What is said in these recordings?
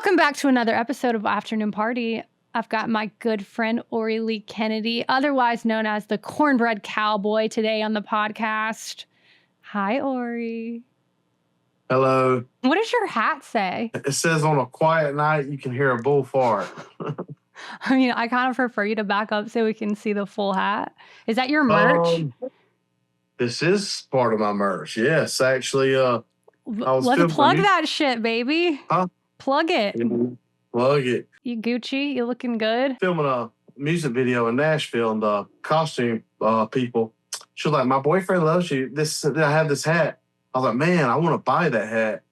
Welcome back to another episode of Afternoon Party. I've got my good friend Orry Lee Kennedy, otherwise known as the Cornbread Cowboi, today on the podcast. Hi, Orry. Hello. What does your hat say? It says on a quiet night, you can hear a bull fart. I mean, I kind of prefer you to back up so we can see the full hat. Is that your merch? This is part of my merch. Yes, actually, let's plug that shit, baby. Huh? Plug it. Plug it. You Gucci? You looking good? Filming a music video in Nashville, and the costume people, she was like, "My boyfriend loves you. I have this hat." I was like, "Man, I want to buy that hat."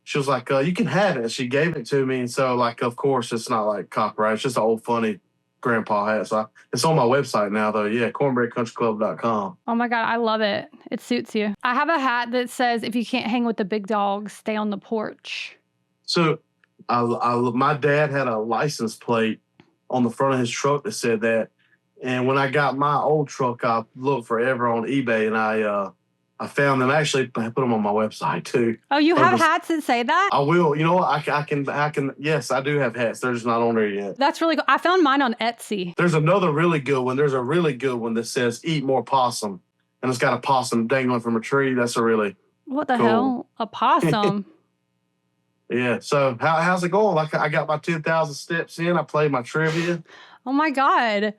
She was like, "You can have it." And she gave it to me, and so like, of course, it's not like copyright. It's just an old funny grandpa hat. So it's on my website now, though. Yeah, cornbreadcountryclub.com. Oh my God, I love it. It suits you. I have a hat that says, "If you can't hang with the big dogs, stay on the porch." So my dad had a license plate on the front of his truck that said that. And when I got my old truck, I looked forever on eBay, and I found them. Actually, I put them on my website too. Oh, you have hats that say that? I will. You know what? I can. Yes, I do have hats. They're just not on there yet. That's really cool. I found mine on Etsy. There's another really good one. There's a really good one that says "Eat more possum," and it's got a possum dangling from a tree. That's a really what the hell? A possum? Yeah. So how's it going? Like, I got my 10,000 steps in. I played my trivia. Oh my God!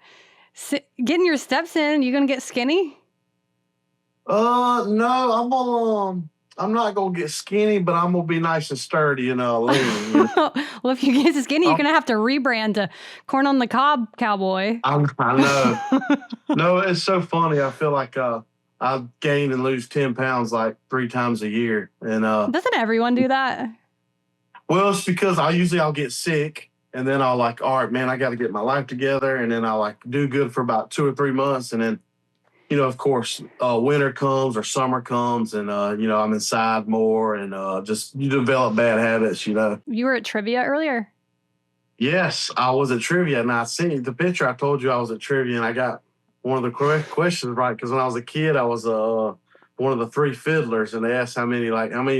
Getting your steps in. You gonna get skinny? No, I'm not gonna get skinny, but I'm gonna be nice and sturdy and lean. Well, if you get skinny, you're gonna have to rebrand to Corn on the Cob Cowboy. I know. No, it's so funny. I feel like I gain and lose 10 pounds like 3 times a year, and doesn't everyone do that? Well, it's because I'll get sick, and then I'll like, all right, man, I got to get my life together, and then I'll like do good for about 2 or 3 months, and then, of course, winter comes or summer comes, and I'm inside more, and just you develop bad habits. You were at trivia earlier. Yes, I was at trivia, and I seen the picture. I told you I was at trivia, and I got one of the correct questions right, because when I was a kid, I was one of the 3 fiddlers, and they asked how many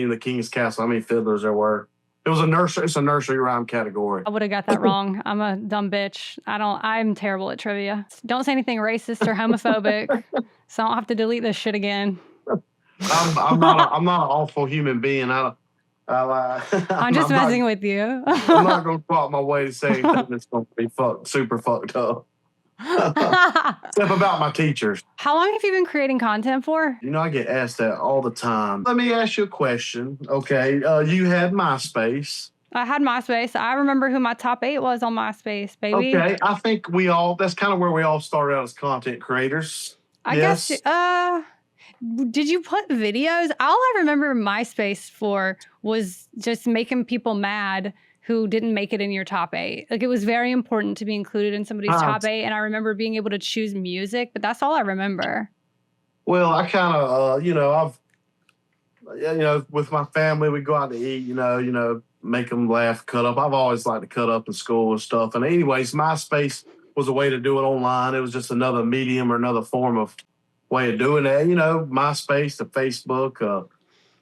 in the King's Castle, how many fiddlers there were. It was it's a nursery rhyme category. I would have got that wrong. I'm a dumb bitch. I'm terrible at trivia. Don't say anything racist or homophobic, so I don't have to delete this shit again. I'm not an awful human being. I'm just messing with you. I'm not going to go out my way to say anything that's going to be super fucked up. Except about my teachers. How long have you been creating content for? I get asked that all the time. Let me ask you a question. Okay, you had MySpace. I had MySpace. I remember who my top 8 was on MySpace, baby. Okay, I think that's kind of where we all started out as content creators. I guess. Did you put videos? All I remember MySpace for was just making people mad who didn't make it in your top 8. Like, it was very important to be included in somebody's top 8. And I remember being able to choose music, but that's all I remember. Well, I kind of, with my family, we go out to eat, make them laugh, cut up. I've always liked to cut up in school and stuff. And anyways, MySpace was a way to do it online. It was just another medium or another form of way of doing that. MySpace to Facebook.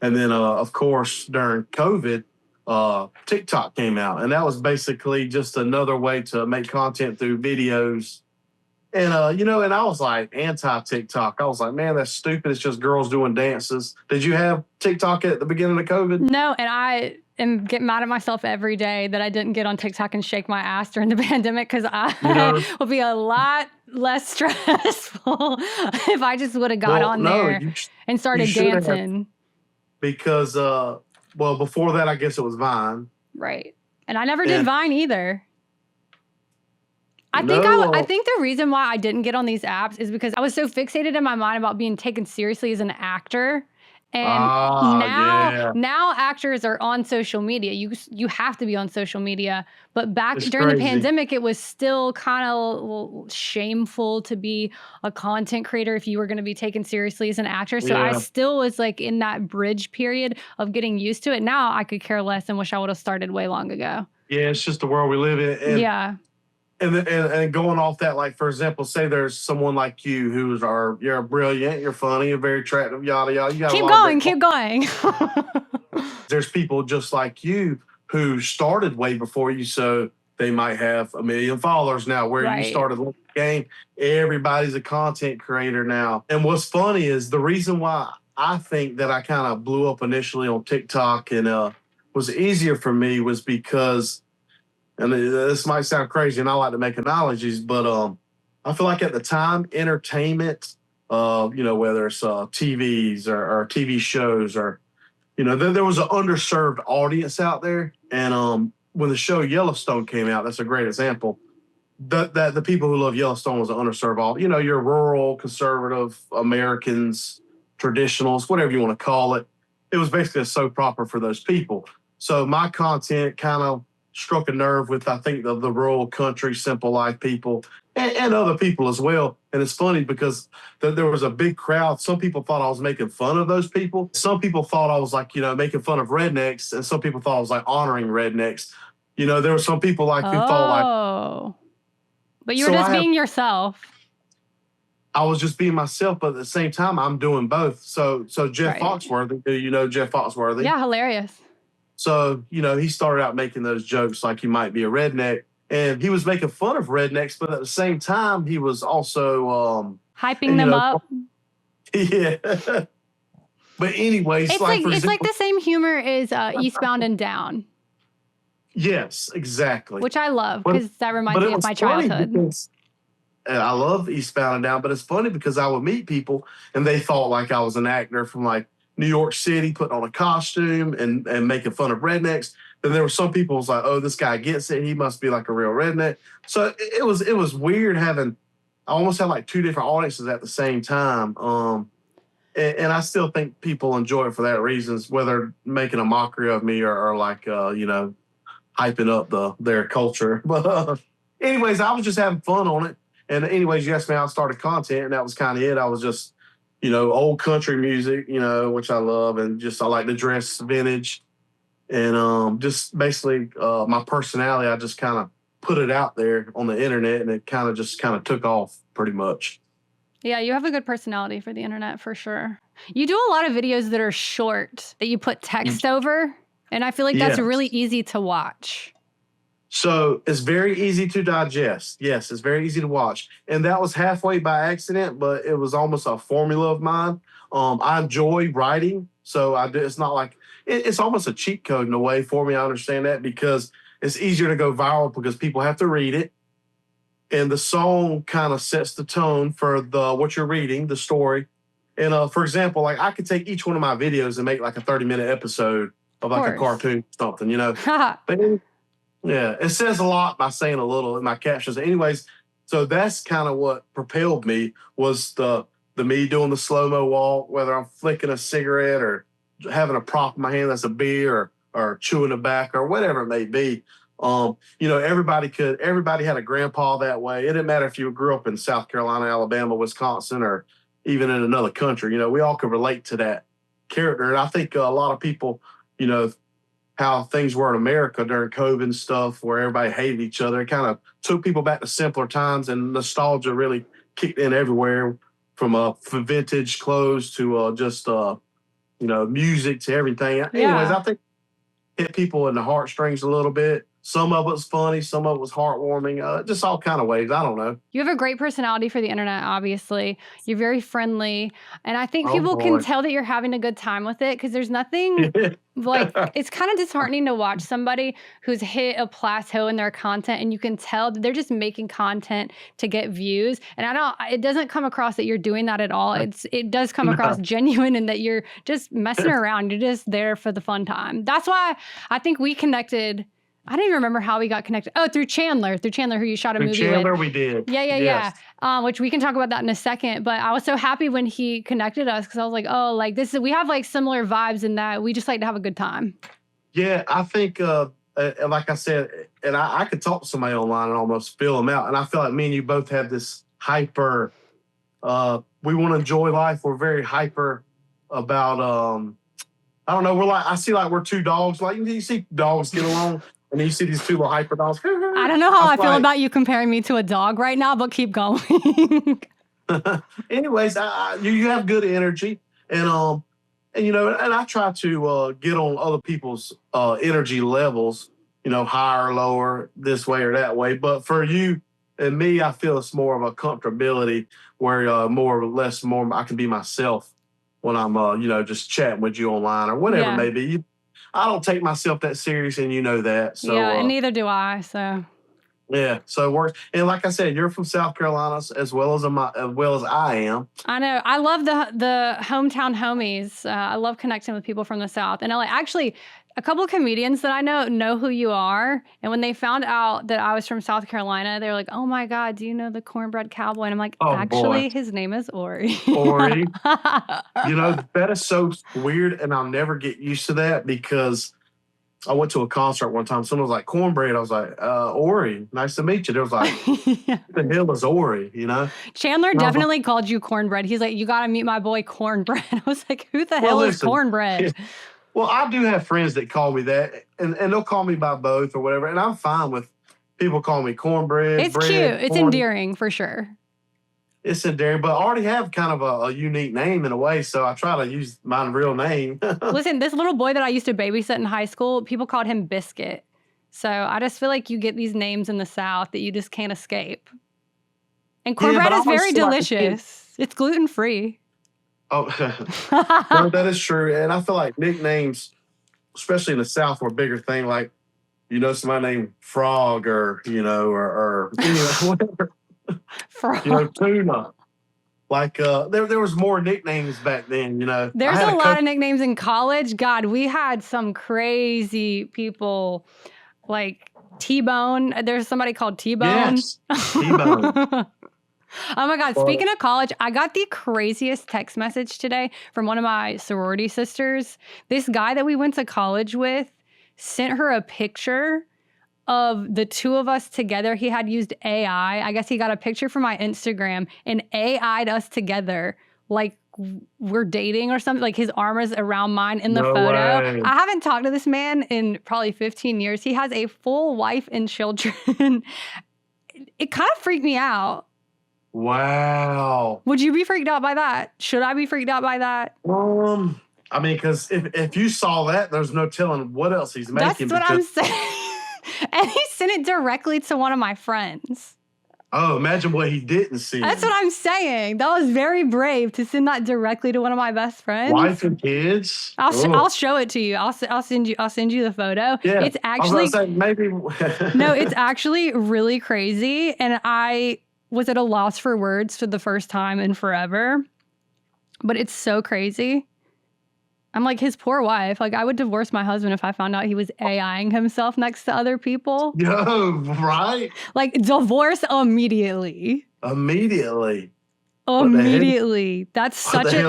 And then, of course, during COVID, TikTok came out, and that was basically just another way to make content through videos. And and I was like anti-TikTok. I was like, man, that's stupid. It's just girls doing dances. Did you have TikTok at the beginning of COVID? No, and I am getting mad at myself every day that I didn't get on TikTok and shake my ass during the pandemic, because I would be a lot less stressful if I just would have got on there and started dancing. Because before that, I guess it was Vine. Right. And I never did Vine either. I think the reason why I didn't get on these apps is because I was so fixated in my mind about being taken seriously as an actor. And now actors are on social media. You have to be on social media. But during the pandemic, it was still kind of shameful to be a content creator if you were going to be taken seriously as an actor. So I still was like in that bridge period of getting used to it. Now I could care less and wish I would have started way long ago. Yeah, it's just the world we live in. And going off that, like, for example, say there's someone like you you're brilliant, you're funny, you're very attractive, yada, yada. You got keep going. There's people just like you who started way before you, so they might have 1 million followers now. Where you started the game, everybody's a content creator now. And what's funny is the reason why I think that I kind of blew up initially on TikTok and was easier for me was because, and this might sound crazy, and I like to make analogies, but I feel like at the time, entertainment, whether it's TVs or TV shows or, there was an underserved audience out there. And when the show Yellowstone came out, that's a great example. That the people who love Yellowstone was an underserved audience. Your rural, conservative Americans, traditionals, whatever you want to call it. It was basically a soap opera for those people. So my content kind of struck a nerve with, I think, the rural country, simple life people and other people as well. And it's funny because there was a big crowd. Some people thought I was making fun of those people. Some people thought I was like, making fun of rednecks. And some people thought I was like honoring rednecks. There were some people like who thought like. But you were just being yourself. I was just being myself, but at the same time, I'm doing both. So Jeff Foxworthy, do you know Jeff Foxworthy? Yeah, hilarious. So, he started out making those jokes like you might be a redneck. And he was making fun of rednecks, but at the same time, he was also hyping them up. Yeah. But anyways, it's like the same humor as Eastbound and Down. Yes, exactly. Which I love because that reminds me of my childhood. I love Eastbound and Down, but it's funny because I would meet people and they thought like I was an actor from like New York City putting on a costume and making fun of rednecks. Then there were some people who was like, oh, this guy gets it. He must be like a real redneck. So it was weird I almost had like two different audiences at the same time. And I still think people enjoy it for that reasons, whether making a mockery of me or like, hyping up their culture. But anyways, I was just having fun on it. And anyways, yes, man, I started content and that was kind of it. I was just, old country music, which I love. And just, I like to dress vintage. And just basically my personality, I just kind of put it out there on the internet and it kind of took off pretty much. Yeah, you have a good personality for the internet for sure. You do a lot of videos that are short that you put text over. And I feel like that's really easy to watch. So it's very easy to digest. Yes, it's very easy to watch. And that was halfway by accident, but it was almost a formula of mine. I enjoy writing. So it's not like, it's almost a cheat code in a way for me. I understand that because it's easier to go viral because people have to read it. And the song kind of sets the tone for what you're reading, the story. And for example, like I could take each one of my videos and make like a 30-minute episode of like a cartoon or something, But yeah, it says a lot by saying a little in my captions. Anyways, so that's kind of what propelled me was the me doing the slow-mo walk, whether I'm flicking a cigarette or having a prop in my hand that's a beer or chewing tobacco or whatever it may be. Everybody had a grandpa that way. It didn't matter if you grew up in South Carolina, Alabama, Wisconsin, or even in another country. We all could relate to that character. And I think a lot of people, how things were in America during COVID and stuff, where everybody hated each other. It kind of took people back to simpler times, and nostalgia really kicked in everywhere, from vintage clothes to just music to everything. Yeah. Anyways, I think it hit people in the heartstrings a little bit. Some of it was funny, some of it was heartwarming, just all kind of ways. I don't know. You have a great personality for the internet, obviously. You're very friendly. And I think people can tell that you're having a good time with it because there's nothing like, it's kind of disheartening to watch somebody who's hit a plateau in their content and you can tell that they're just making content to get views. And it doesn't come across that you're doing that at all. It does come across genuine and that you're just messing around. You're just there for the fun time. That's why I think we connected. I don't even remember how we got connected. Oh, through Chandler, who you shot a movie with. Chandler, we did. Yeah. Which we can talk about that in a second. But I was so happy when he connected us because I was like, oh, like we have like similar vibes in that we just like to have a good time. Yeah, I think, like I said, and I could talk to somebody online and almost fill them out. And I feel like me and you both have this hyper, we want to enjoy life. We're very hyper about, I don't know, I see like we're two dogs. Like you see dogs get along. And you see these two little hyper dogs. I don't know how I feel about you comparing me to a dog right now, but keep going. Anyways, you have good energy, and and I try to get on other people's energy levels, higher or lower, this way or that way. But for you and me, I feel it's more of a comfortability where more or less I can be myself when I'm just chatting with you online or whatever it may be. I don't take myself that serious, and you know that. So and neither do I. So. Yeah, so it works. And like I said, you're from South Carolina as well as I am. I know. I love the hometown homies. I love connecting with people from the South. And actually, a couple of comedians that I know who you are. And when they found out that I was from South Carolina, they were like, "Oh my God, do you know the Cornbread Cowboi?" And I'm like, actually, his name is Orry. Orry. That is so weird, and I'll never get used to that because I went to a concert one time. Someone was like, Cornbread. I was like, Orry, nice to meet you. They was like, what the hell is Orry, Chandler definitely called you Cornbread. He's like, you got to meet my boy Cornbread. I was like, who the hell is Cornbread? Well, I do have friends that call me that, and they'll call me by both or whatever, and I'm fine with people calling me Cornbread. It's cute. It's endearing for sure. It's endearing, but I already have kind of a unique name in a way, so I try to use my real name. Listen, this little boy that I used to babysit in high school, people called him Biscuit. So I just feel like you get these names in the South that you just can't escape. And cornbread is very delicious. It's gluten-free. Oh, no, that is true. And I feel like nicknames, especially in the South, were a bigger thing. Like, somebody named Frog or whatever. Frog. Tuna. Like there was more nicknames back then, There's a lot of nicknames in college. God, we had some crazy people like T-Bone. There's somebody called T-Bone. Yes, T-Bone. Oh my God. Speaking of college, I got the craziest text message today from one of my sorority sisters. This guy that we went to college with sent her a picture of the two of us together. He had used AI. I guess he got a picture from my Instagram and AI'd us together like we're dating or something. Like his arm is around mine in the photo. Way. I haven't talked to this man in probably 15 years. He has a full wife and children. It kind of freaked me out. Wow. Would you be freaked out by that? Should I be freaked out by that? I mean, because if you saw that, there's no telling what else he's making. That's what I'm saying. And he sent it directly to one of my friends. Oh, imagine what he didn't see. That's what I'm saying. That was very brave to send that directly to one of my best friends. Wife and kids. I'll show it to you. I'll send you the photo. Yeah, it's actually I was gonna say, maybe. No, it's actually really crazy, and I was at a loss for words for the first time in forever. But it's so crazy. I'm like, his poor wife. Like, I would divorce my husband if I found out he was AIing himself next to other people. Yo, right? Like, divorce immediately. Immediately. That's such a,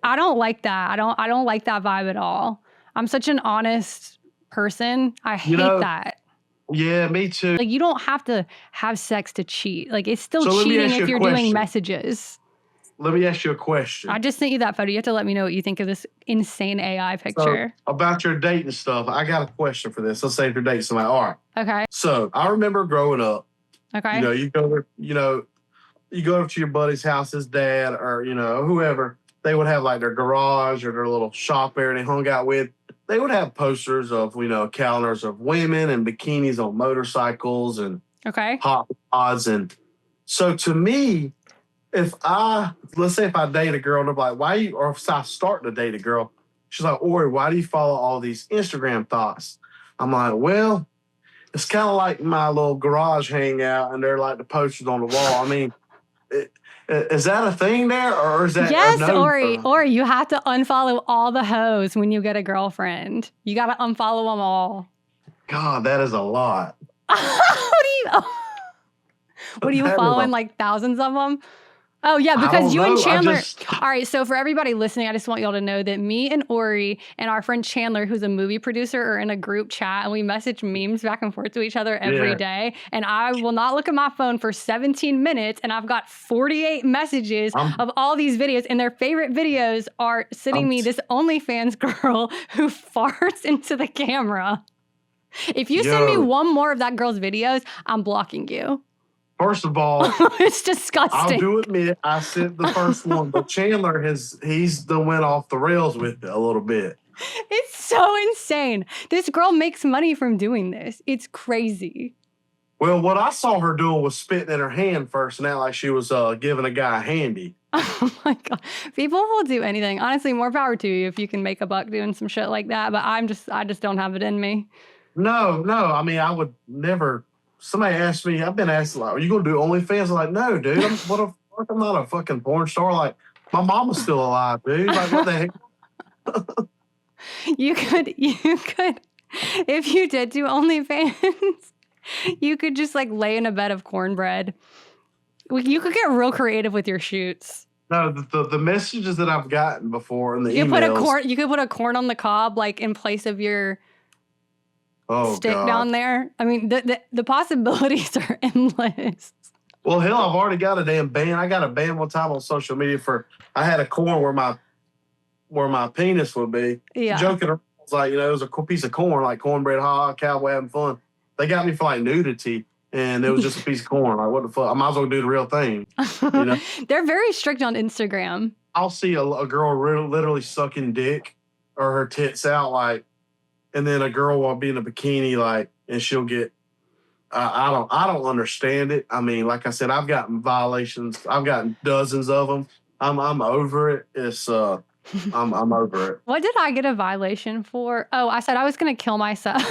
I don't like that. I don't like that vibe at all. I'm such an honest person. I hate that. Yeah, me too. Like, you don't have to have sex to cheat. Like, it's still cheating if you're doing messages. Let me ask you a question. I just sent you that photo. You have to let me know what you think of this insane AI picture. So, about your dating stuff, I got a question for this. Let's say if you're dating somebody. All right. Okay. So I remember growing up. Okay. You go over to your buddy's house, his dad, or whoever. They would have like their garage or their little shop area they hung out with. They would have posters of calendars of women and bikinis on motorcycles and hot rods. And so to me, let's say if I date a girl and they're like, or if I start to date a girl, she's like, Orry, why do you follow all these Instagram thoughts? I'm like, well, it's kind of like my little garage hangout and they're like the posters on the wall. I mean, is that a thing there or is that? Yes, Orry, you have to unfollow all the hoes when you get a girlfriend. You got to unfollow them all. God, that is a lot. What are you following, like thousands of them? Oh, yeah, because you and Chandler. All right, so for everybody listening, I just want y'all to know that me and Orry and our friend Chandler, who's a movie producer, are in a group chat, and we message memes back and forth to each other every day. And I will not look at my phone for 17 minutes, and I've got 48 messages of all these videos, and their favorite videos are sending me this OnlyFans girl who farts into the camera. If you send me one more of that girl's videos, I'm blocking you. First of all, it's disgusting. I do admit I sent the first one, but Chandler he's done went off the rails with it a little bit. It's so insane. This girl makes money from doing this. It's crazy. Well, what I saw her doing was spitting in her hand first, and that like she was giving a guy a handy. Oh my God. People will do anything. Honestly, more power to you if you can make a buck doing some shit like that. But I just don't have it in me. No. I mean, I would never. Somebody asked me, I've been asked, like, are you going to do OnlyFans? I'm like, no, dude. I'm not a fucking porn star. Like, my mama's still alive, dude. Like, what the heck? You could, if you did do OnlyFans, you could just like lay in a bed of cornbread. You could get real creative with your shoots. No, the messages that I've gotten before in the emails. You could put a corn on the cob, like in place of your stick God. down there. I mean, the possibilities are endless. Well, hell, I've already got a damn ban. I got a ban one time on social media I had a corn where my penis would be. Yeah. Joking around. It's like, it was a piece of corn, like cornbread cowboy having fun. They got me for like nudity, and it was just a piece of corn. Like, what the fuck? I might as well do the real thing. They're very strict on Instagram. I'll see a girl literally sucking dick or her tits out, like, and then a girl will be in a bikini, like, and she'll get. I don't understand it. I mean, like I said, I've gotten violations. I've gotten dozens of them. I'm over it. It's I'm over it. What did I get a violation for? Oh, I said I was gonna kill myself.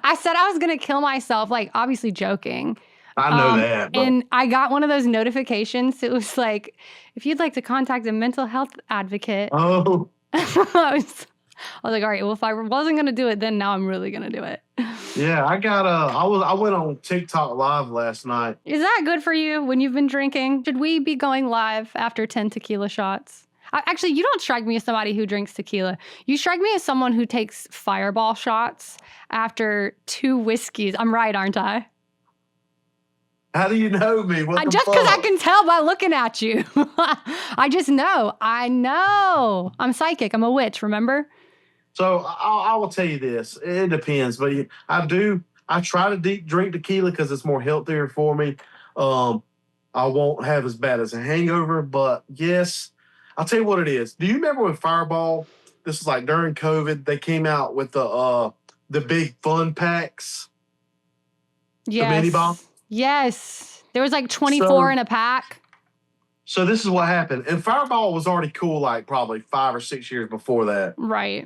I said I was gonna kill myself, like obviously joking. I know that. But... And I got one of those notifications. It was like, if you'd like to contact a mental health advocate. Oh. I was like, all right, well, if I wasn't going to do it, then now I'm really going to do it. Yeah, I went on TikTok live last night. Is that good for you when you've been drinking? Should we be going live after 10 tequila shots? Actually, you don't strike me as somebody who drinks tequila. You strike me as someone who takes Fireball shots after 2 whiskeys. I'm right, aren't I? How do you know me? Just because I can tell by looking at you. I just know. I know. I'm psychic. I'm a witch, remember? So I will tell you this. It depends. But I try to drink tequila because it's more healthier for me. I won't have as bad as a hangover. But yes, I'll tell you what it is. Do you remember when Fireball, this was like during COVID, they came out with the big fun packs? Yes. The mini bomb? Yes. There was like 24 in a pack. So this is what happened. And Fireball was already cool like probably 5 or 6 years before that. Right.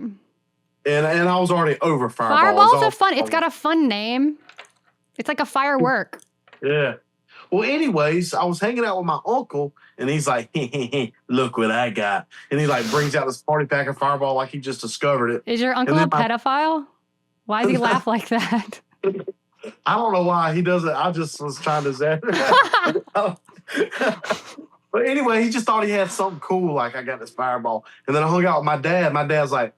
And I was already over Fireball. Fireball's it's got a fun name. It's like a firework. Yeah. Well, anyways, I was hanging out with my uncle, and he's like, look what I got. And he like brings out this party pack of Fireball like he just discovered it. Is your uncle a pedophile? Why does he laugh like that? I don't know why he does it. I just was trying to zap it. But anyway, he just thought he had something cool, like I got this Fireball. And then I hung out with my dad. My dad's like,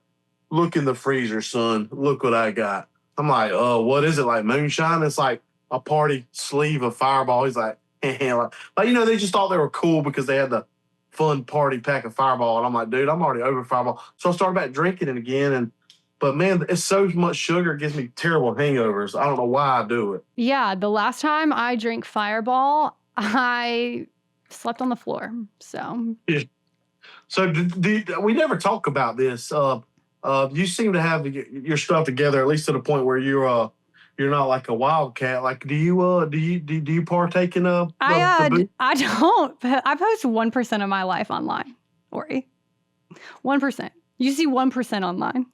look in the freezer, son. Look what I got. I'm like, oh, what is it, like moonshine? It's like a party sleeve of Fireball. He's like, like, they just thought they were cool because they had the fun party pack of Fireball. And I'm like, dude, I'm already over Fireball. So I started back drinking it again. But man, it's so much sugar, it gives me terrible hangovers. I don't know why I do it. Yeah, the last time I drank Fireball, I slept on the floor. So, yeah. So we never talk about this. You seem to have your stuff together, at least to the point where you're not like a wildcat. Like, do you partake in I don't. I post 1% of my life online, Orry. 1%. You see 1% online.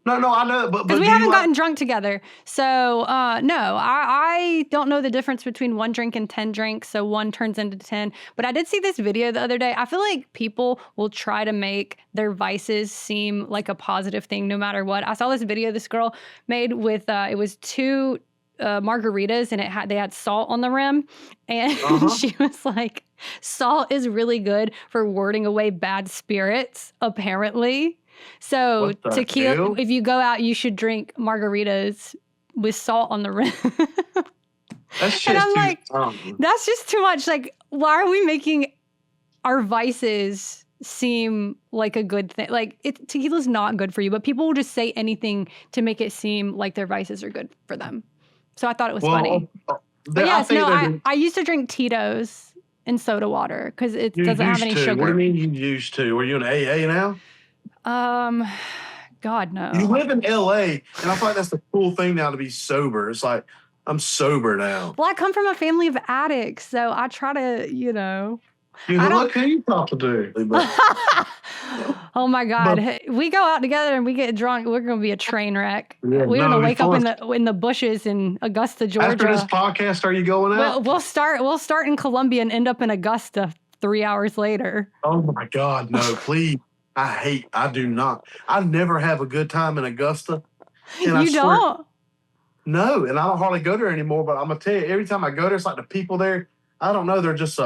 No, I know, but we haven't gotten drunk together. So, no, I don't know the difference between 1 drink and 10 drinks. So 1 turns into 10. But I did see this video the other day. I feel like people will try to make their vices seem like a positive thing no matter what. I saw this video this girl made with, it was 2 margaritas and they had salt on the rim. And she was like, salt is really good for warding away bad spirits, apparently. So tequila, if you go out, you should drink margaritas with salt on the rim. That's just and I'm like, that's just too much. Like, why are we making our vices seem like a good thing? Like, tequila's not good for you, but people will just say anything to make it seem like their vices are good for them. So I thought it was funny. But yes, I used to drink Tito's in soda water because it doesn't have any sugar. What do you mean you used to? Were you in AA now? God, no. You live in LA, and I feel like that's the cool thing now to be sober. It's like, I'm sober now. Well, I come from a family of addicts, so I try to, you know. Look who you talking to. Oh my God. We go out together and we get drunk. We're going to be a train wreck. Yeah, we're going to wake up in the bushes in Augusta, Georgia. After this podcast, are you going out? We'll start in Columbia and end up in Augusta 3 hours later. Oh my God, no, please. I do not. I never have a good time in Augusta. And you don't? No, and I don't hardly go there anymore, but I'm going to tell you, every time I go there, it's like the people there, I don't know, they're just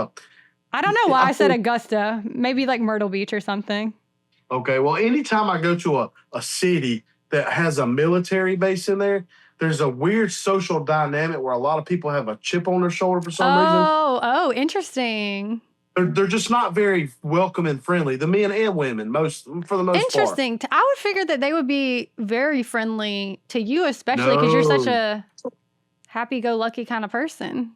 I don't know why I said Augusta. Maybe like Myrtle Beach or something. Okay, well, anytime I go to a city that has a military base in there, there's a weird social dynamic where a lot of people have a chip on their shoulder for some reason. Oh, interesting. They're just not very welcome and friendly. The men and women, for the most part. Interesting. I would figure that they would be very friendly to you, especially because you're such a happy-go-lucky kind of person.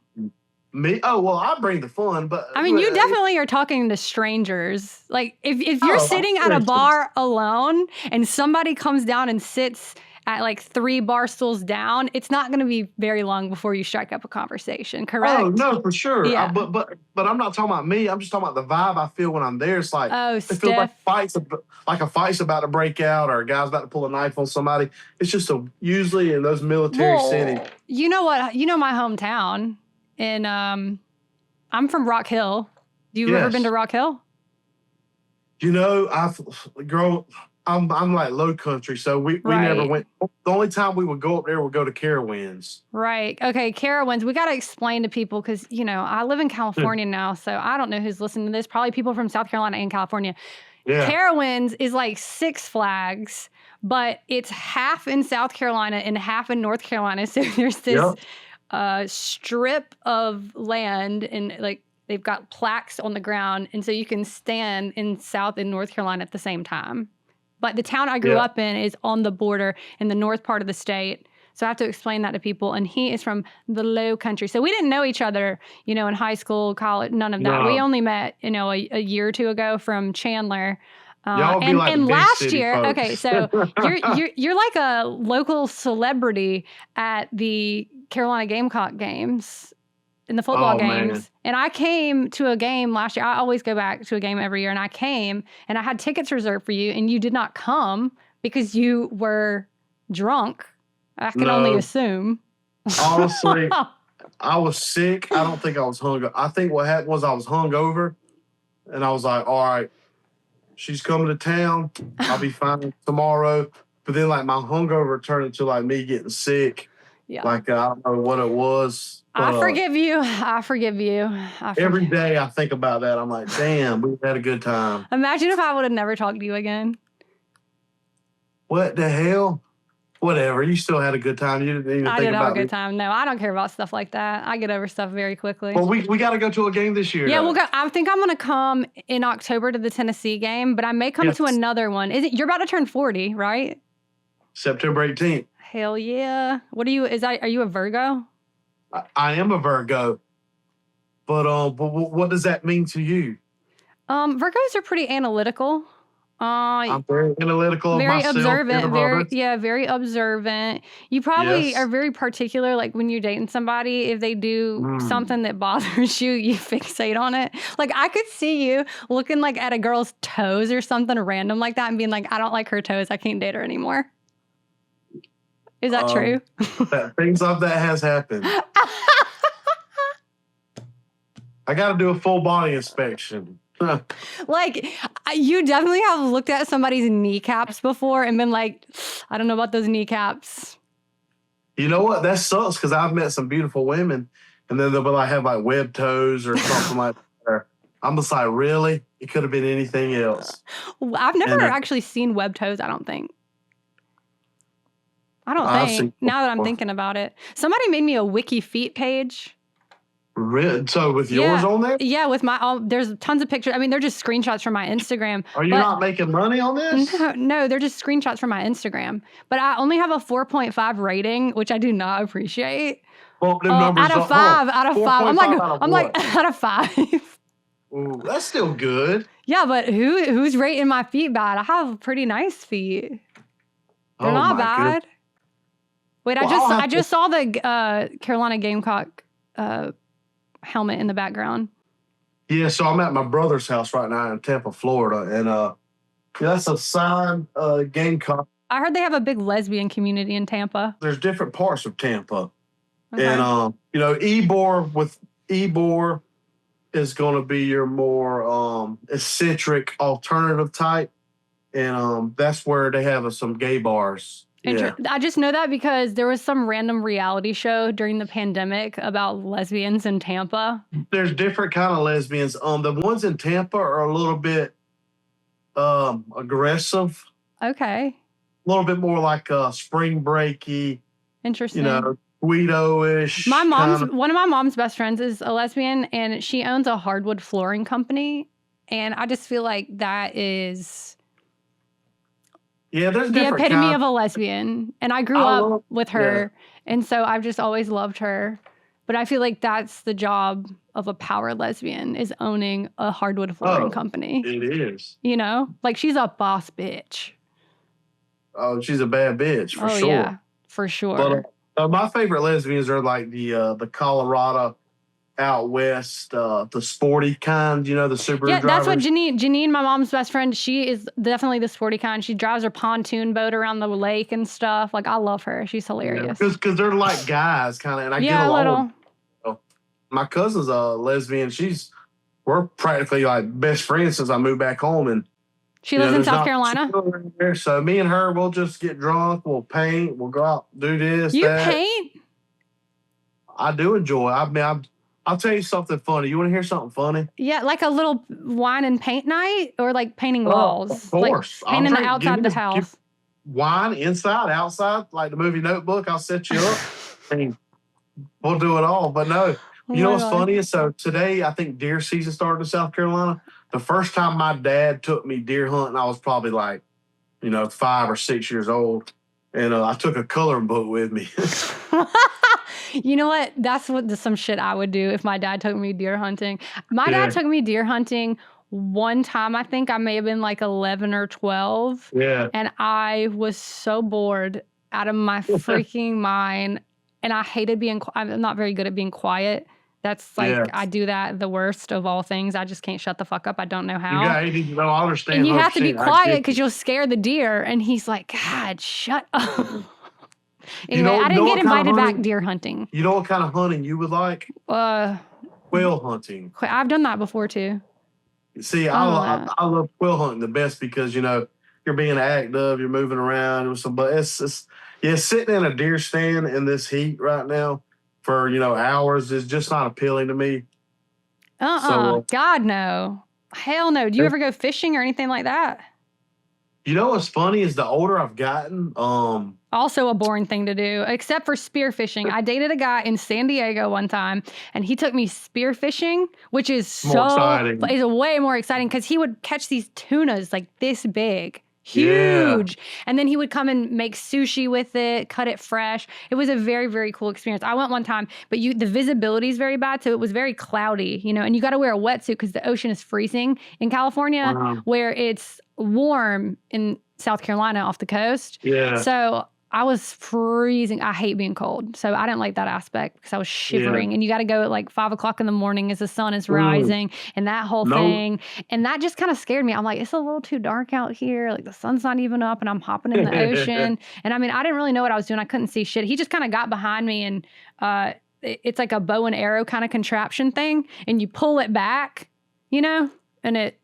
Me? Oh, well, I bring the fun, but... I mean, you definitely are talking to strangers. Like, if you're sitting at a bar alone and somebody comes down and sits at like 3 bar stools down, it's not going to be very long before you strike up a conversation, correct? Oh, no, for sure. Yeah. But I'm not talking about me. I'm just talking about the vibe I feel when I'm there. It's like... Oh, it feels like a fight's about to break out or a guy's about to pull a knife on somebody. It's just usually in those military cities. You know what? You know my hometown. And I'm from Rock Hill. You ever been to Rock Hill? You know, I'm like low country, so we never went. The only time we would go up there would go to Carowinds. Right. Okay, Carowinds. We got to explain to people because, you know, I live in California now, so I don't know who's listening to this. Probably people from South Carolina and California. Yeah. Carowinds is like Six Flags, but it's half in South Carolina and half in North Carolina. So there's this... strip of land and like they've got plaques on the ground, and so you can stand in South and North Carolina at the same time. But the town I grew up in is on the border in the north part of the state, so I have to explain that to people. And he is from the Low Country, so we didn't know each other, you know, in high school, college, none of that. We only met, you know, a year or two ago from Chandler. And last year, folks. Okay, so you're like a local celebrity at the Carolina Gamecock games, in the football games. Man. And I came to a game last year. I always go back to a game every year, and I came and I had tickets reserved for you, and you did not come because you were drunk. I can only assume. Honestly, I was sick. I don't think I was hungover. I think what happened was I was hungover, and I was like, all right, she's coming to town. I'll be fine tomorrow. But then, like, my hungover turned into, like, me getting sick. Yeah. Like, I don't know what it was. I forgive you. Every day I think about that. I'm like, damn, we had a good time. Imagine if I would have never talked to you again. What the hell? Whatever. You still had a good time. You didn't even think about it. I did have a good time. No, I don't care about stuff like that. I get over stuff very quickly. Well, we got to go to a game this year. Yeah, we'll go. I think I'm going to come in October to the Tennessee game, but I may come to another one. You're about to turn 40, right? September 18th. Hell yeah. What are you, are you a Virgo? I am a Virgo. But what does that mean to you? Virgos are pretty analytical. I'm very analytical. Very observant. Very observant. You probably are very particular, like when you're dating somebody, if they do something that bothers you, you fixate on it. Like I could see you looking like at a girl's toes or something random like that and being like, I don't like her toes. I can't date her anymore. Is that true? Things like that has happened. I got to do a full body inspection. Like, you definitely have looked at somebody's kneecaps before and been like, I don't know about those kneecaps. You know what? That sucks because I've met some beautiful women and then they'll be like, have like webbed toes or something like that. I'm just like, really? It could have been anything else. I've never actually seen webbed toes, I don't think. Now that I'm thinking about it. Somebody made me a Wiki Feet page. So with yours on there? Yeah, with there's tons of pictures. I mean, they're just screenshots from my Instagram. Are you not making money on this? No, they're just screenshots from my Instagram. But I only have a 4.5 rating, which I do not appreciate. Well, the numbers out of 5. I'm like out of 5. Ooh, that's still good. Yeah, but who's rating my feet bad? I have pretty nice feet. They're not bad. Goodness. Wait, I just saw the Carolina Gamecock helmet in the background. Yeah, so I'm at my brother's house right now in Tampa, Florida, and that's a signed Gamecock. I heard they have a big lesbian community in Tampa. There's different parts of Tampa, and Ybor is going to be your more eccentric alternative type, and that's where they have some gay bars. Yeah. I just know that because there was some random reality show during the pandemic about lesbians in Tampa. There's different kind of lesbians. The ones in Tampa are a little bit aggressive. Okay. A little bit more like spring breaky. Interesting. Guido-ish. One of my mom's best friends is a lesbian, and she owns a hardwood flooring company. And I just feel like that is... Yeah, there's the epitome of a lesbian. And I grew up with her. Yeah. And so I've just always loved her. But I feel like that's the job of a power lesbian, is owning a hardwood flooring company. It is. Like she's a boss bitch. Oh, she's a bad bitch, for sure. Yeah, for sure. But my favorite lesbians are like the Colorado out west, the sporty kind, the Subaru drivers. That's what Janine, my mom's best friend, she is definitely the sporty kind. She drives her pontoon boat around the lake and stuff. Like, I love her. She's hilarious. Because they're like guys, kind of, and I get along with them. My cousin's a lesbian. We're practically like best friends since I moved back home, and she lives in South Carolina. So me and her, we'll just get drunk, we'll paint, we'll go out, do this. You paint? I do enjoy it. I mean, I'll tell you something funny. You want to hear something funny? Yeah, like a little wine and paint night, or like painting walls. Of course. Like painting the outside of the house. Wine, inside, outside, like the movie Notebook. I'll set you up and we'll do it all. But no, you know what's funny? So today, I think deer season started in South Carolina. The first time my dad took me deer hunting, I was probably like, 5 or 6 years old. And I took a coloring book with me. You know what? That's some shit I would do if my dad took me deer hunting. My dad took me deer hunting one time. I think I may have been like 11 or 12. Yeah. And I was so bored out of my freaking mind. And I hated I'm not very good at being quiet. That's like, I do that the worst of all things. I just can't shut the fuck up. I don't know how. I understand. And you have to be quiet because you'll scare the deer. And he's like, God, shut up. Anyway, I didn't get invited back deer hunting. You know what kind of hunting you would like? Quail hunting. I've done that before too. See, I love quail hunting the best because you're being active, you're moving around with some. But it's sitting in a deer stand in this heat right now for hours is just not appealing to me. God no, hell no. Do you ever go fishing or anything like that? You know what's funny is the older I've gotten, also a boring thing to do, except for spearfishing. I dated a guy in San Diego one time, and he took me spearfishing, which is way more exciting because he would catch these tunas like this big. Huge. Yeah. And then he would come and make sushi with it, cut it fresh. It was a very, very cool experience. I went one time, but the visibility is very bad. So it was very cloudy, and you got to wear a wetsuit because the ocean is freezing in California, where it's warm in South Carolina off the coast. Yeah. So I was freezing. I hate being cold. So I didn't like that aspect because I was shivering. And you got to go at like 5 o'clock in the morning as the sun is rising and that whole thing. And that just kind of scared me. I'm like, it's a little too dark out here. Like the sun's not even up and I'm hopping in the ocean. And I mean, I didn't really know what I was doing. I couldn't see shit. He just kind of got behind me and it's like a bow and arrow kind of contraption thing. And you pull it back, and it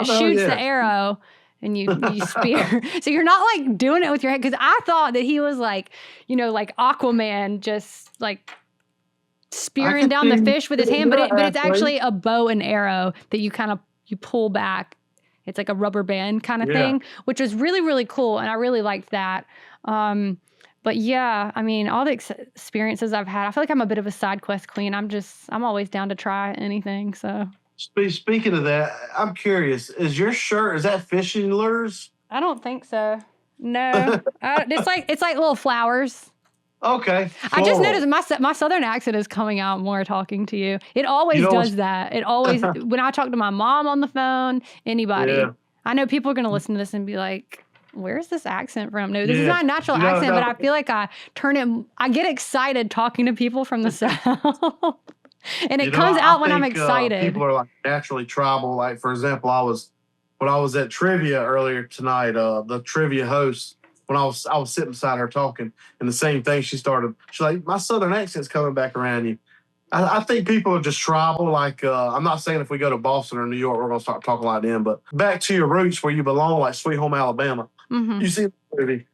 shoots the arrow. And you spear. So you're not like doing it with your head. Because I thought that he was like, like Aquaman, just like spearing down the fish with his hand. But it's actually a bow and arrow that you pull back. It's like a rubber band kind of thing, which was really, really cool. And I really liked that. But yeah, I mean, all the experiences I've had, I feel like I'm a bit of a side quest queen. I'm always down to try anything. So Speaking of that, I'm curious. Is your shirt, is that fishing lures? I don't think so. No, it's like little flowers. Okay. I just Floral. noticed my southern accent is coming out more talking to you. It always does that. It always, when I talk to my mom on the phone, anybody. Yeah. I know people are going to listen to this and be like, where's this accent from? No, this is Yeah. not a natural accent, but I feel like I get excited talking to people from the South. And it comes out when I'm excited. People are like naturally tribal. Like, for example, when I was at trivia earlier tonight, the trivia host, when I was sitting beside her talking, and the same thing she's like, my southern accent's coming back around you. I think people are just tribal. Like, I'm not saying if we go to Boston or New York, we're going to start talking like them, but back to your roots where you belong, like Sweet Home Alabama. Mm-hmm. You see the movie.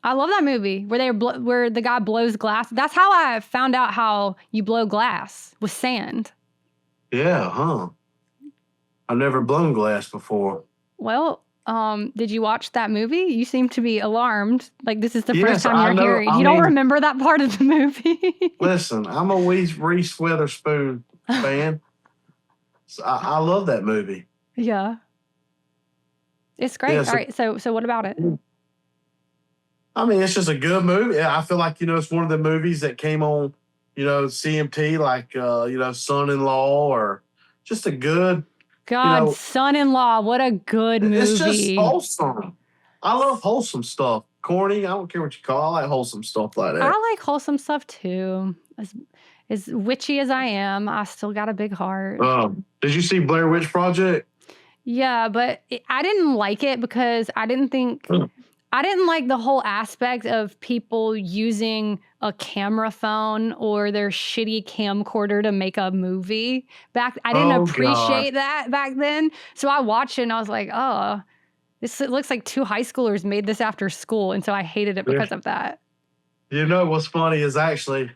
I love that movie where the guy blows glass. That's how I found out how you blow glass with sand. Yeah, huh? I've never blown glass before. Well, did you watch that movie? You seem to be alarmed. Like this is the first time you're hearing. You don't remember that part of the movie? Listen, I'm a Reese Witherspoon fan. So I love that movie. Yeah. It's great. Yeah, all right. So what about it? I mean, it's just a good movie. I feel like, it's one of the movies that came on, CMT, like, Son-in-Law, or just a good. God, Son-in-Law, what a good movie. It's just wholesome. I love wholesome stuff. Corny, I don't care what you call it. I like wholesome stuff like that. I like wholesome stuff too. As witchy as I am, I still got a big heart. Did you see Blair Witch Project? Yeah, but I didn't like it because I didn't like the whole aspect of people using a camera phone or their shitty camcorder to make a movie. I didn't appreciate that back then. So I watched it and I was like, oh, it looks like two high schoolers made this after school. And so I hated it because of that. What's funny is actually...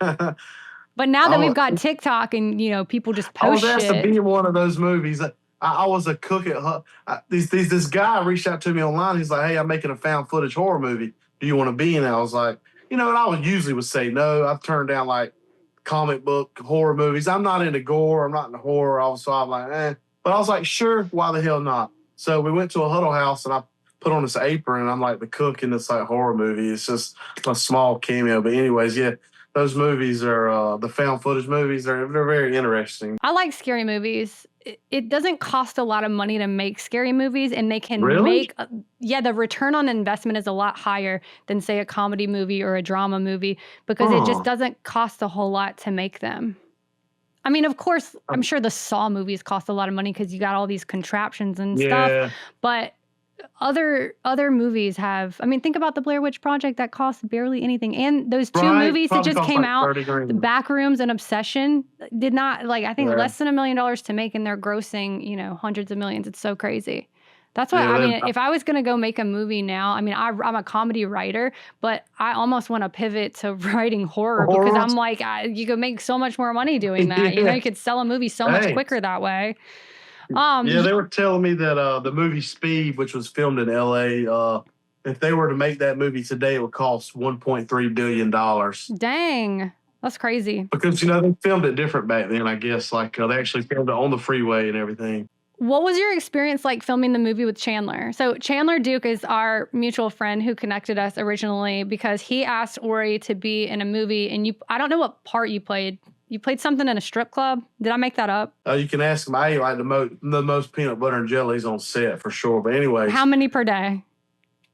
But now that we've got TikTok and, people just post shit. I was asked to be in one of those movies. I was a cook at this guy reached out to me online. He's like, hey, I'm making a found footage horror movie. Do you want to be in it? I was like, and I usually would say no. I've turned down like comic book horror movies. I'm not into gore. I'm not into horror. So I'm like, eh. But I was like, sure, why the hell not? So we went to a Huddle House and I put on this apron and I'm like the cook in this like horror movie. It's just a small cameo. But anyways, yeah. Those movies are the found footage movies. They're very interesting. I like scary movies. It doesn't cost a lot of money to make scary movies, and they can make the return on investment is a lot higher than say a comedy movie or a drama movie because it just doesn't cost a whole lot to make them. I mean, of course, I'm sure the Saw movies cost a lot of money because you got all these contraptions and stuff, but other movies have, I mean, think about the Blair Witch Project that cost barely anything. And those two movies that just came out, The Backrooms and Obsession, did not, I think less than $1 million to make, and they're grossing, hundreds of millions. It's so crazy. That's why, I mean, if I was going to go make a movie now, I mean, I'm a comedy writer, but I almost want to pivot to writing horror because I'm like, you could make so much more money doing that. You could sell a movie so much quicker that way. They were telling me that the movie Speed, which was filmed in L.A., if they were to make that movie today, it would cost $1.3 billion. Dang. That's crazy. Because, they filmed it different back then, I guess. Like, they actually filmed it on the freeway and everything. What was your experience like filming the movie with Chandler? So Chandler Duke is our mutual friend who connected us originally because he asked Orry to be in a movie, and I don't know what part you played. You played something in a strip club? Did I make that up? You can ask him. I ate like the most peanut butter and jellies on set for sure. But anyways. How many per day?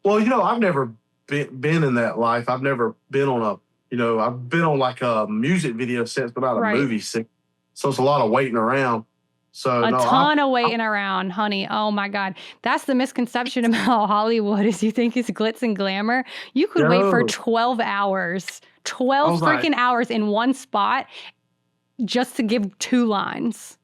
Well, I've never been in that life. I've never been on I've been on like a music video set, but not a movie set. So it's a lot of waiting around. So a ton of waiting around, honey. Oh my God. That's the misconception about Hollywood is you think it's glitz and glamour. You could wait for 12 hours, 12 freaking hours in one spot just to give 2 lines.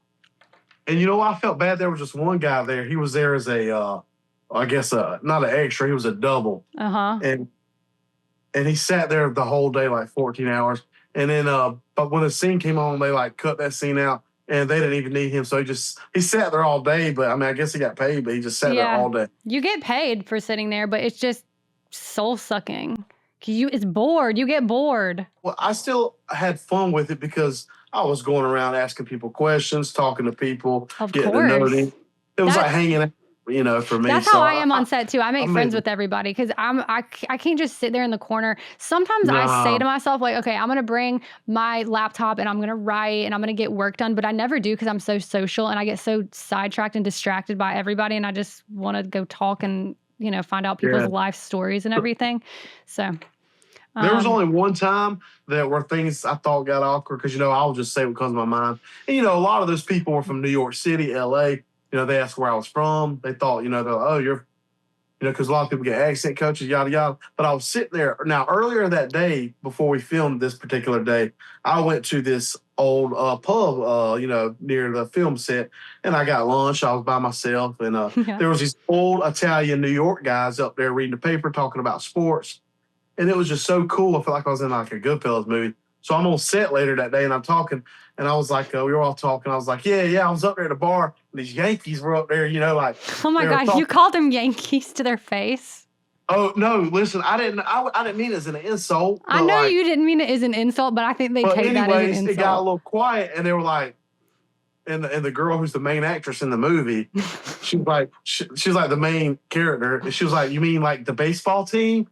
And I felt bad. There was just one guy there. He was there as a, I guess, not an extra. He was a double. Uh-huh. And he sat there the whole day, like 14 hours. And then, but when the scene came on, they cut that scene out. And they didn't even need him. So he sat there all day. But I mean, I guess he got paid, but he just sat there all day. You get paid for sitting there, but it's just soul sucking. It's bored. You get bored. Well, I still had fun with it because I was going around asking people questions, talking to people, getting to know them. It was like hanging out, for me. That's how I am on set too. I make friends with everybody because I can't just sit there in the corner. Sometimes I say to myself, like, okay, I'm going to bring my laptop and I'm going to write and I'm going to get work done. But I never do because I'm so social and I get so sidetracked and distracted by everybody. And I just want to go talk and, find out people's life stories and everything. So there was only one time that where things I thought got awkward because, I'll just say what comes to my mind. And, a lot of those people were from New York City, LA. They asked where I was from. They thought, they're like, oh, you're, because a lot of people get accent coaches, yada, yada. But I was sitting there. Now, earlier that day, before we filmed this particular day, I went to this old pub, near the film set, and I got lunch. I was by myself, and there was these old Italian New York guys up there reading the paper, talking about sports. And it was just so cool. I felt like I was in like a Goodfellas movie. So I'm on set later that day, and I'm talking, and I was like, we were all talking. I was like, yeah, I was up there at the bar, and these Yankees were up there, like. Oh my gosh, you called them Yankees to their face? Oh no! Listen, I didn't mean it as an insult. I know you didn't mean it as an insult, but I think they take that as an insult. It got a little quiet, and they were like, and the girl who's the main actress in the movie, she was like, she was like the main character, and she was like, you mean like the baseball team?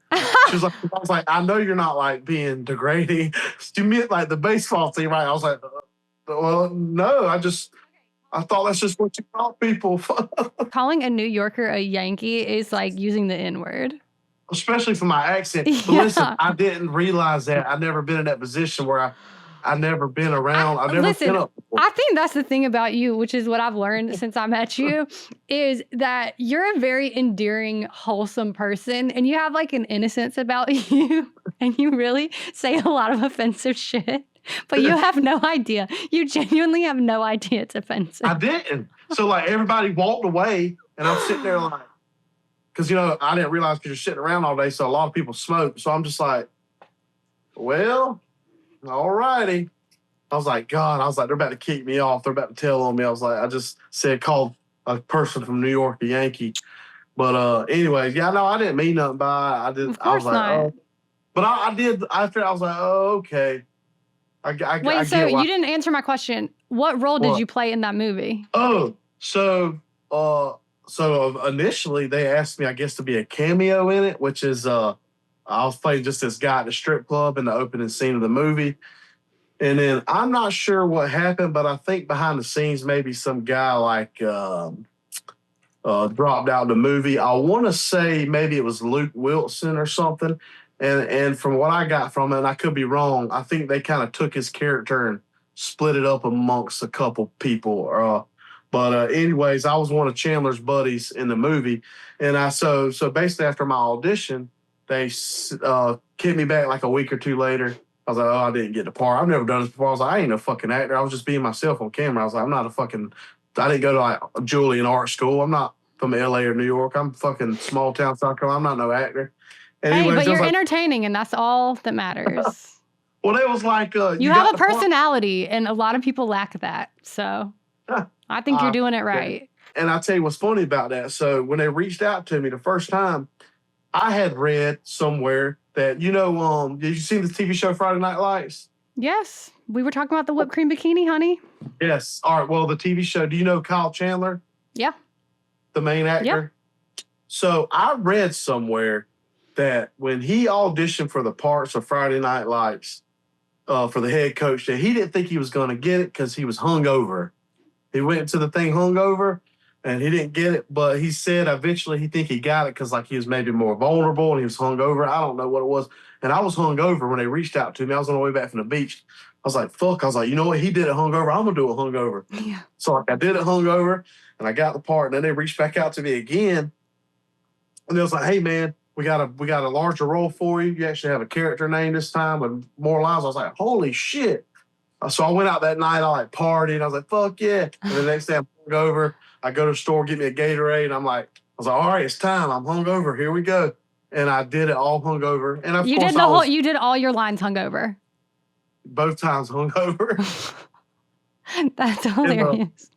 She was like, I was like, I know you're not like being degrading. You meant like the baseball team, right? I was like, well, no, I thought that's just what you call people. Calling a New Yorker a Yankee is like using the N-word. Especially for my accent. But listen, I didn't realize that. I've never been in that position where I've never been around. I've never been up before. I think that's the thing about you, which is what I've learned since I met you, is that you're a very endearing, wholesome person, and you have like an innocence about you, and you really say a lot of offensive shit, but you have no idea. You genuinely have no idea it's offensive. I didn't. So like everybody walked away, and I'm sitting there like, because I didn't realize because you're sitting around all day, so a lot of people smoke. So I'm just like, well. All righty. I was like, God, they're about to kick me off. They're about to tell on me. I just said, called a person from New York a Yankee. But anyways, I didn't mean nothing by it. Of course not. Oh. But I did, after I was like, oh, okay. Wait, so you didn't answer my question. What role did you play in that movie? Oh, so initially they asked me, I guess, to be a cameo in it, which is, I was playing just this guy at the strip club in the opening scene of the movie. And then I'm not sure what happened, but I think behind the scenes, maybe some guy like dropped out the movie. I want to say maybe it was Luke Wilson or something. And from what I got from it, and I could be wrong, I think they kind of took his character and split it up amongst a couple people. But anyways, I was one of Chandler's buddies in the movie. And so basically after my audition, they kicked me back like a week or two later. I was like, oh, I didn't get the part. I've never done this before. I was like, I ain't no fucking actor. I was just being myself on camera. I was like, I didn't go to like Juilliard art school. I'm not from LA or New York. I'm fucking small town South Carolina. I'm not no actor. Anyways, but you're entertaining, and that's all that matters. Well, it was like... you have a personality, and a lot of people lack that. So I think you're doing it right. And I'll tell you what's funny about that. So when they reached out to me the first time, I had read somewhere that, did you see the TV show Friday Night Lights? Yes. We were talking about the whipped cream bikini, honey. Yes. All right. Well, the TV show, do you know Kyle Chandler? Yeah. The main actor? Yeah. So I read somewhere that when he auditioned for the parts of Friday Night Lights for the head coach, that he didn't think he was going to get it because he was hungover. He went to the thing hungover. And he didn't get it, but he said eventually he got it because like he was maybe more vulnerable and he was hungover. I don't know what it was. And I was hungover when they reached out to me. I was on the way back from the beach. I was like, fuck. I was like, you know what? He did it hungover. I'm going to do it hungover. Yeah. So like I did it hungover and I got the part. And then they reached back out to me again. And they was like, hey, man, we got a larger role for you. You actually have a character name this time with more lines. I was like, holy shit. So I went out that night. I like partied. I was like, fuck yeah. And the next day I'm hungover. I go to the store, get me a Gatorade, and I was like, all right, it's time. I'm hungover. Here we go. And I did it all hungover. And of course, you did all your lines hungover. Both times hungover. That's hilarious.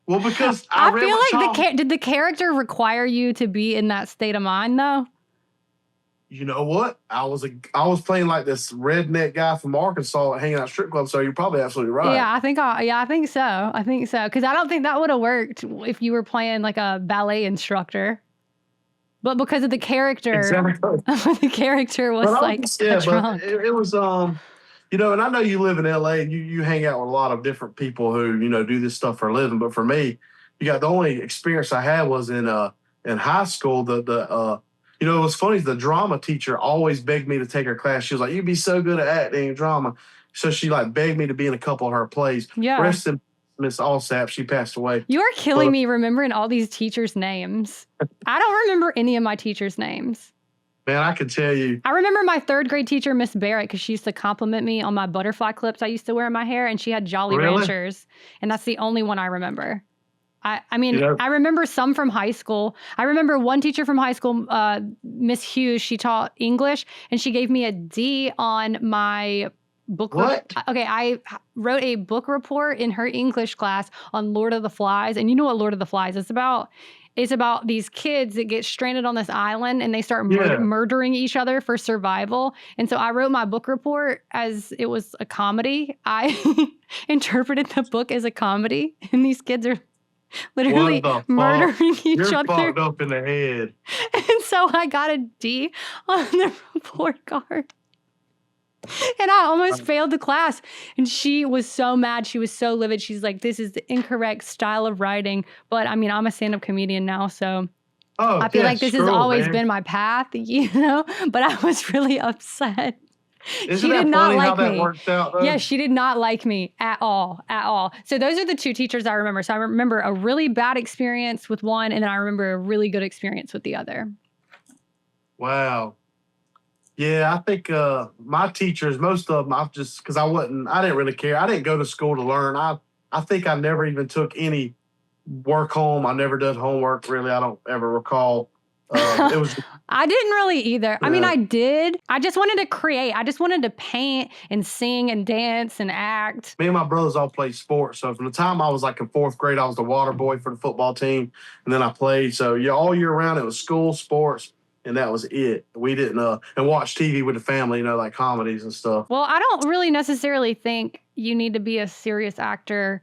Well, because I feel like did the character require you to be in that state of mind though? You know what? I was playing like this redneck guy from Arkansas hanging out strip clubs. So you're probably absolutely right. Yeah, I think so. I think so. Because I don't think that would have worked if you were playing like a ballet instructor. But because of the character, Exactly. the character was like a drunk. But it was you know, and I know you live in LA and you hang out with a lot of different people who, you know, do this stuff for a living. But for me, the only experience I had was in high school. You know, it was funny. The drama teacher always begged me to take her class. She was like, "You'd be so good at acting and drama." So she like begged me to be in a couple of her plays. Yeah. Rest in Miss Allsap. She passed away. You are killing me remembering all these teachers' names. I don't remember any of my teachers' names. Man, I can tell you. I remember my 3rd grade teacher, Miss Barrett, because she used to compliment me on my butterfly clips I used to wear in my hair, and she had Jolly Ranchers, and that's the only one I remember. I mean, I remember some from high school. I remember one teacher from high school, Miss Hughes. She taught English, and she gave me a D on my book. What? Okay, I wrote a book report in her English class on Lord of the Flies, and you know what Lord of the Flies is about? It's about these kids that get stranded on this island, and they start murdering each other for survival. And so I wrote my book report as it was a comedy. I interpreted the book as a comedy, and these kids are literally murdering each other. You're fucked up in the head. And so I got a D on the report card. And I almost failed the class. And she was so mad. She was so livid. She's like, "This is the incorrect style of writing." But I mean, I'm a stand-up comedian now, so I feel like this has always been my path, you know? But I was really upset. Isn't she did not like me. That worked out, yeah, she did not like me at all. So those are the 2 teachers I remember. So I remember a really bad experience with one, and then I remember a really good experience with the other. Wow. Yeah, I think my teachers, most of them, because I didn't really care. I didn't go to school to learn. I think I never even took any work home. I never did homework, really. I don't ever recall. It was. I didn't really either. Yeah. I mean, I did. I just wanted to create. I just wanted to paint and sing and dance and act. Me and my brothers all played sports. So from the time I was like in 4th grade, I was the water boy for the football team. And then I played. So yeah, all year round, it was school, sports. And that was it. We didn't and watch TV with the family, you know, like comedies and stuff. Well, I don't really necessarily think you need to be a serious actor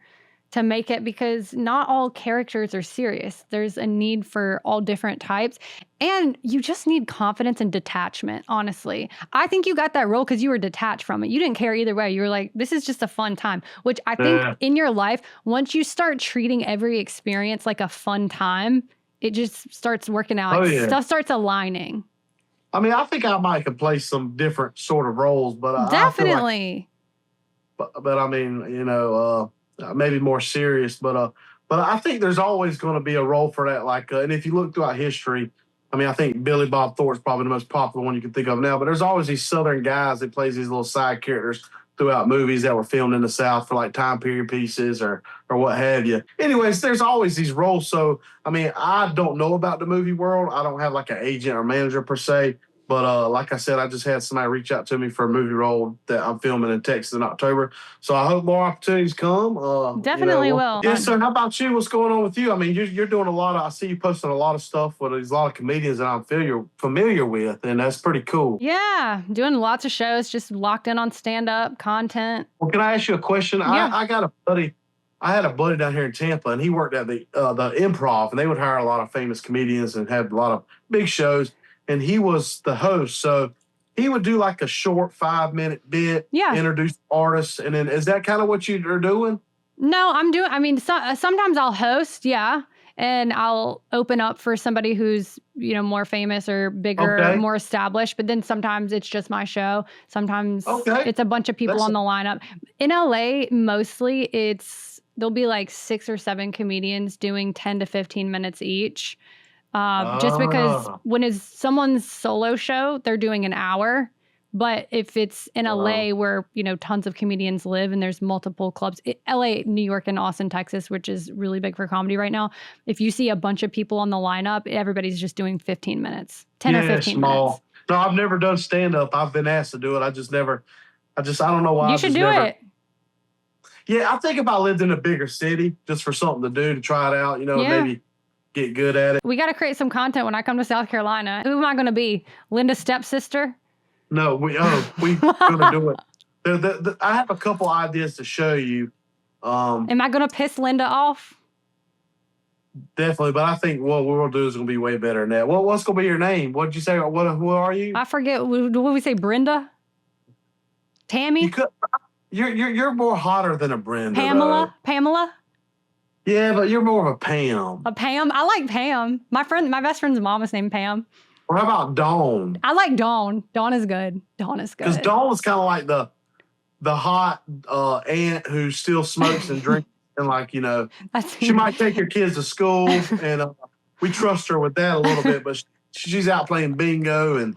to make it, because not all characters are serious. There's a need for all different types. And you just need confidence and detachment, honestly. I think you got that role because you were detached from it. You didn't care either way. You were like, this is just a fun time, which I think in your life, once you start treating every experience like a fun time, it just starts working out. Stuff starts aligning. I mean, I think I might could play some different sort of roles, but definitely. But I mean, you know, maybe more serious. But I think there's always going to be a role for that. Like, and if you look throughout history, I mean, I think Billy Bob Thornton's probably the most popular one you can think of now. But there's always these Southern guys that plays these little side characters throughout movies that were filmed in the South for like time period pieces or what have you. Anyways, there's always these roles. So, I mean, I don't know about the movie world. I don't have like an agent or manager per se. But like I said, I just had somebody reach out to me for a movie role that I'm filming in Texas in October. So I hope more opportunities come. Definitely will. Yes, sir. How about you? What's going on with you? I mean, you're doing a lot of, I see you posting a lot of stuff with a lot of comedians that I'm familiar with, and that's pretty cool. Yeah, doing lots of shows, just locked in on stand-up content. Well, can I ask you a question? Yeah. I got a buddy. I had a buddy down here in Tampa, and he worked at the Improv, and they would hire a lot of famous comedians and have a lot of big shows. And he was the host, so he would do like a short 5-minute bit, introduce artists, and then is that kind of what you're doing? No, I mean, sometimes I'll host, and I'll open up for somebody who's, you know, more famous or bigger, more established. But then sometimes it's just my show. Sometimes it's a bunch of people on the lineup. In LA, mostly there'll be like 6 or 7 comedians doing 10 to 15 minutes each. Just because when it's someone's solo show, they're doing an hour. But if it's in LA where, you know, tons of comedians live and there's multiple clubs, LA, New York, and Austin, Texas, which is really big for comedy right now. If you see a bunch of people on the lineup, everybody's just doing 15 minutes, 10 or 15 minutes. No, I've never done stand-up. I've been asked to do it. I don't know why. You should do it. Yeah, I think if I lived in a bigger city just for something to do, to try it out, you know, maybe get good at it. We got to create some content when I come to South Carolina. Who am I going to be? Linda's stepsister? No, we gonna do it. I have a couple ideas to show you. Am I going to piss Linda off? Definitely, but I think what we'll do is gonna be way better than that. What's gonna be your name? What did you say? Who are you? I forget. What did we say? Brenda? Tammy? You're more hotter than a Brenda. Pamela? Though. Pamela? Yeah, but you're more of a Pam. A Pam? I like Pam. My best friend's mom is named Pam. Or how about Dawn? I like Dawn. Dawn is good. Dawn is good. Because Dawn is kind of like the hot aunt who still smokes and drinks. And like, she might take your kids to school, and we trust her with that a little bit, but she's out playing bingo, and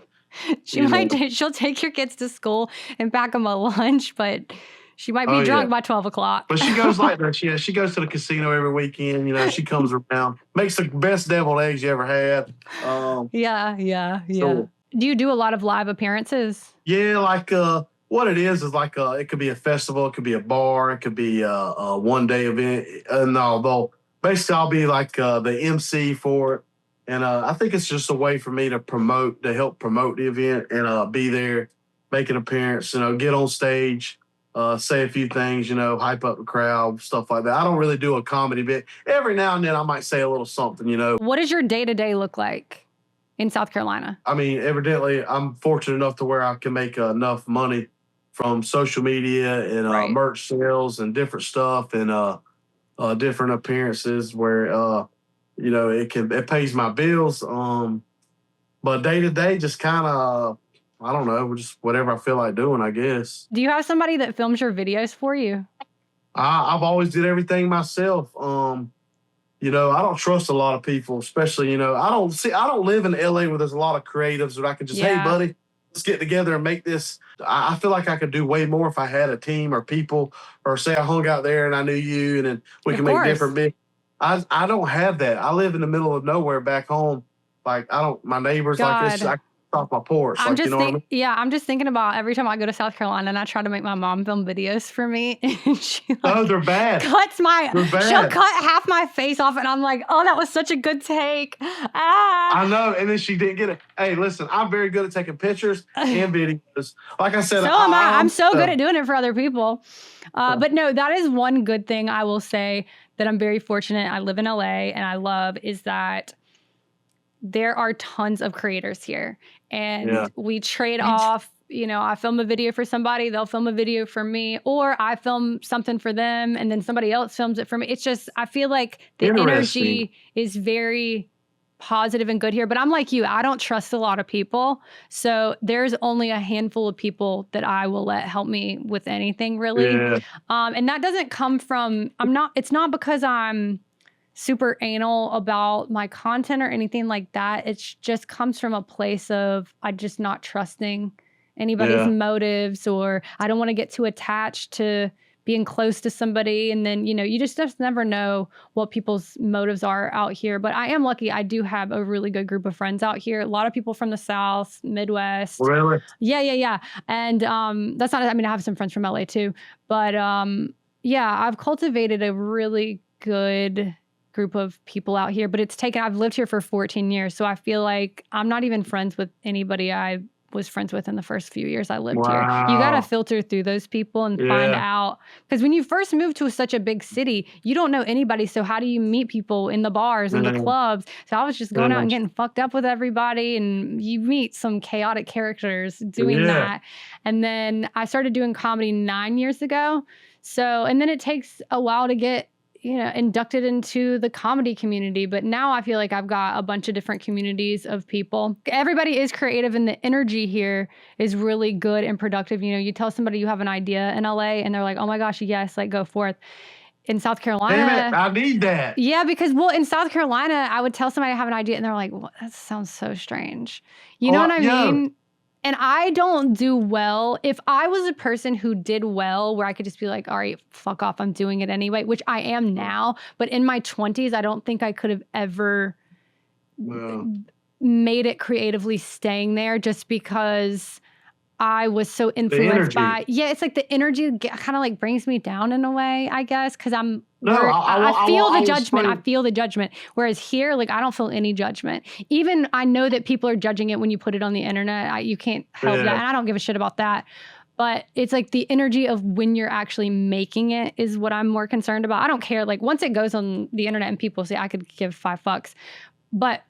she'll take your kids to school and pack them a lunch, but she might be drunk by 12 o'clock. But she goes like that. She goes to the casino every weekend. She comes around, makes the best deviled eggs you ever had. Yeah. So, do you do a lot of live appearances? Yeah, like what it is like it could be a festival, it could be a bar, it could be a one-day event. Basically I'll be like the MC for it. And I think it's just a way for me to help promote the event and be there, make an appearance, get on stage, say a few things, hype up the crowd, stuff like that. I don't really do a comedy bit. Every now and then I might say a little something, What does your day-to-day look like in South Carolina? I mean, evidently I'm fortunate enough to where I can make enough money from social media and merch sales and different stuff and different appearances where it pays my bills. But day to day, just kind of I don't know, just whatever I feel like doing, I guess. Do you have somebody that films your videos for you? I've always did everything myself. I don't trust a lot of people, especially I don't live in LA where there's a lot of creatives that I can just hey buddy, let's get together and make this. I feel like I could do way more if I had a team or people, or say I hung out there and I knew you and then we can make different big. I don't have that. I live in the middle of nowhere back home. Like my neighbors like this. I off my porch. I'm just thinking about every time I go to South Carolina and I try to make my mom film videos for me. And she they're bad. She'll cut half my face off and I'm like, oh, that was such a good take. I know. And then she didn't get it. Hey, listen, I'm very good at taking pictures and videos. Like I said, I'm so good at doing it for other people. But no, that is one good thing I will say that I'm very fortunate. I live in LA and I love is that there are tons of creators here and we trade off, I film a video for somebody, they'll film a video for me, or I film something for them and then somebody else films it for me. It's just, I feel like the energy is very positive and good here, but I'm like you, I don't trust a lot of people. So there's only a handful of people that I will let help me with anything really. Yeah. And that doesn't come from, it's not because I'm super anal about my content or anything like that. It just comes from a place of I just not trusting anybody's motives, or I don't want to get too attached to being close to somebody. And then, you just never know what people's motives are out here. But I am lucky. I do have a really good group of friends out here. A lot of people from the South, Midwest. Really? Yeah. And that's not, I have some friends from LA too. But I've cultivated a really good group of people out here, but I've lived here for 14 years. So I feel like I'm not even friends with anybody I was friends with in the first few years I lived here. You got to filter through those people and find out, because when you first move to such a big city, you don't know anybody. So how do you meet people in the bars and the clubs? So I was just going out and getting fucked up with everybody, and you meet some chaotic characters doing that. And then I started doing comedy 9 years ago. So, and then it takes a while to get inducted into the comedy community. But now I feel like I've got a bunch of different communities of people. Everybody is creative and the energy here is really good and productive. You tell somebody you have an idea in LA and they're like, oh my gosh, yes, like go forth. In South Carolina. Damn it, I need that. Yeah, because in South Carolina, I would tell somebody I have an idea and they're like, well, that sounds so strange. You know what I mean? And I don't do well. If I was a person who did well, where I could just be like, all right, fuck off, I'm doing it anyway, which I am now. But in my 20s, I don't think I could have ever made it creatively staying there, just because I was so influenced by, it's like the energy kind of like brings me down in a way, I guess, because I'm No, I feel the judgment. explain. I feel the judgment. Whereas here, like, I don't feel any judgment. Even I know that people are judging it when you put it on the internet. You can't help that. Yeah. And I don't give a shit about that. But it's like the energy of when you're actually making it is what I'm more concerned about. I don't care. Like, once it goes on the internet and people say I could give 5 fucks. But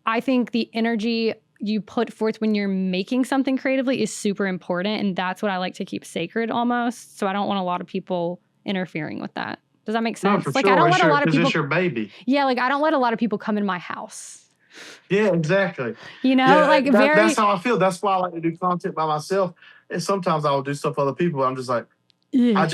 I think the energy you put forth when you're making something creatively is super important. And that's what I like to keep sacred almost. So I don't want a lot of people interfering with that. Does that make sense? No, for Like, sure. I don't let a lot of people. It's your baby. Yeah, like, I don't let a lot of people come in my house. Yeah, exactly. You know, Yeah, like, that's how I feel. That's why I like to do content by myself. And sometimes I'll do stuff for other people. I'm just like, yeah.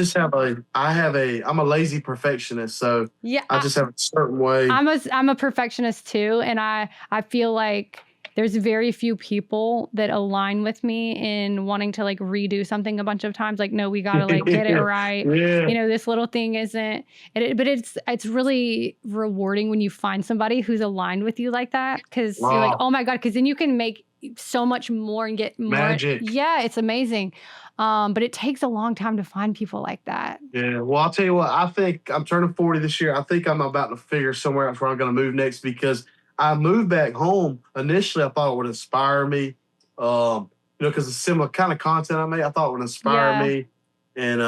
I'm a lazy perfectionist. So Yeah, I just have a certain way. I'm a perfectionist too, and I feel like there's very few people that align with me in wanting to like redo something a bunch of times. Like, no, we gotta like get it right. Yeah. You know, this little thing isn't. But it's really rewarding when you find somebody who's aligned with you like that, because you're like, oh my god, because then you can make so much more and get more magic. Yeah, it's amazing. But it takes a long time to find people like that. Yeah. Well, I'll tell you what, I think I'm turning 40 this year. I think I'm about to figure somewhere else where I'm going to move next, because I moved back home. Initially, I thought it would inspire me, because the similar kind of content I made, I thought it would inspire me. And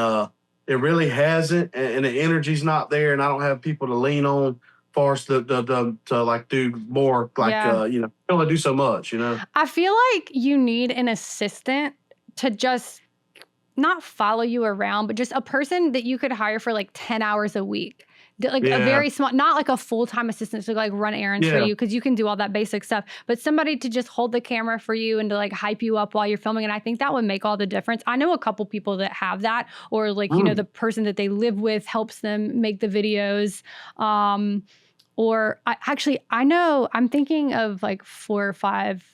it really hasn't. And the energy's not there. And I don't have people to lean on far as to like do more, like, I only do so much, I feel like you need an assistant to just not follow you around, but just a person that you could hire for like 10 hours a week. Like a very small, not like a full-time assistant to like run errands for you, because you can do all that basic stuff, but somebody to just hold the camera for you and to like hype you up while you're filming. And I think that would make all the difference. I know a couple people that have that, or like, the person that they live with helps them make the videos. Or I'm thinking of like 4 or 5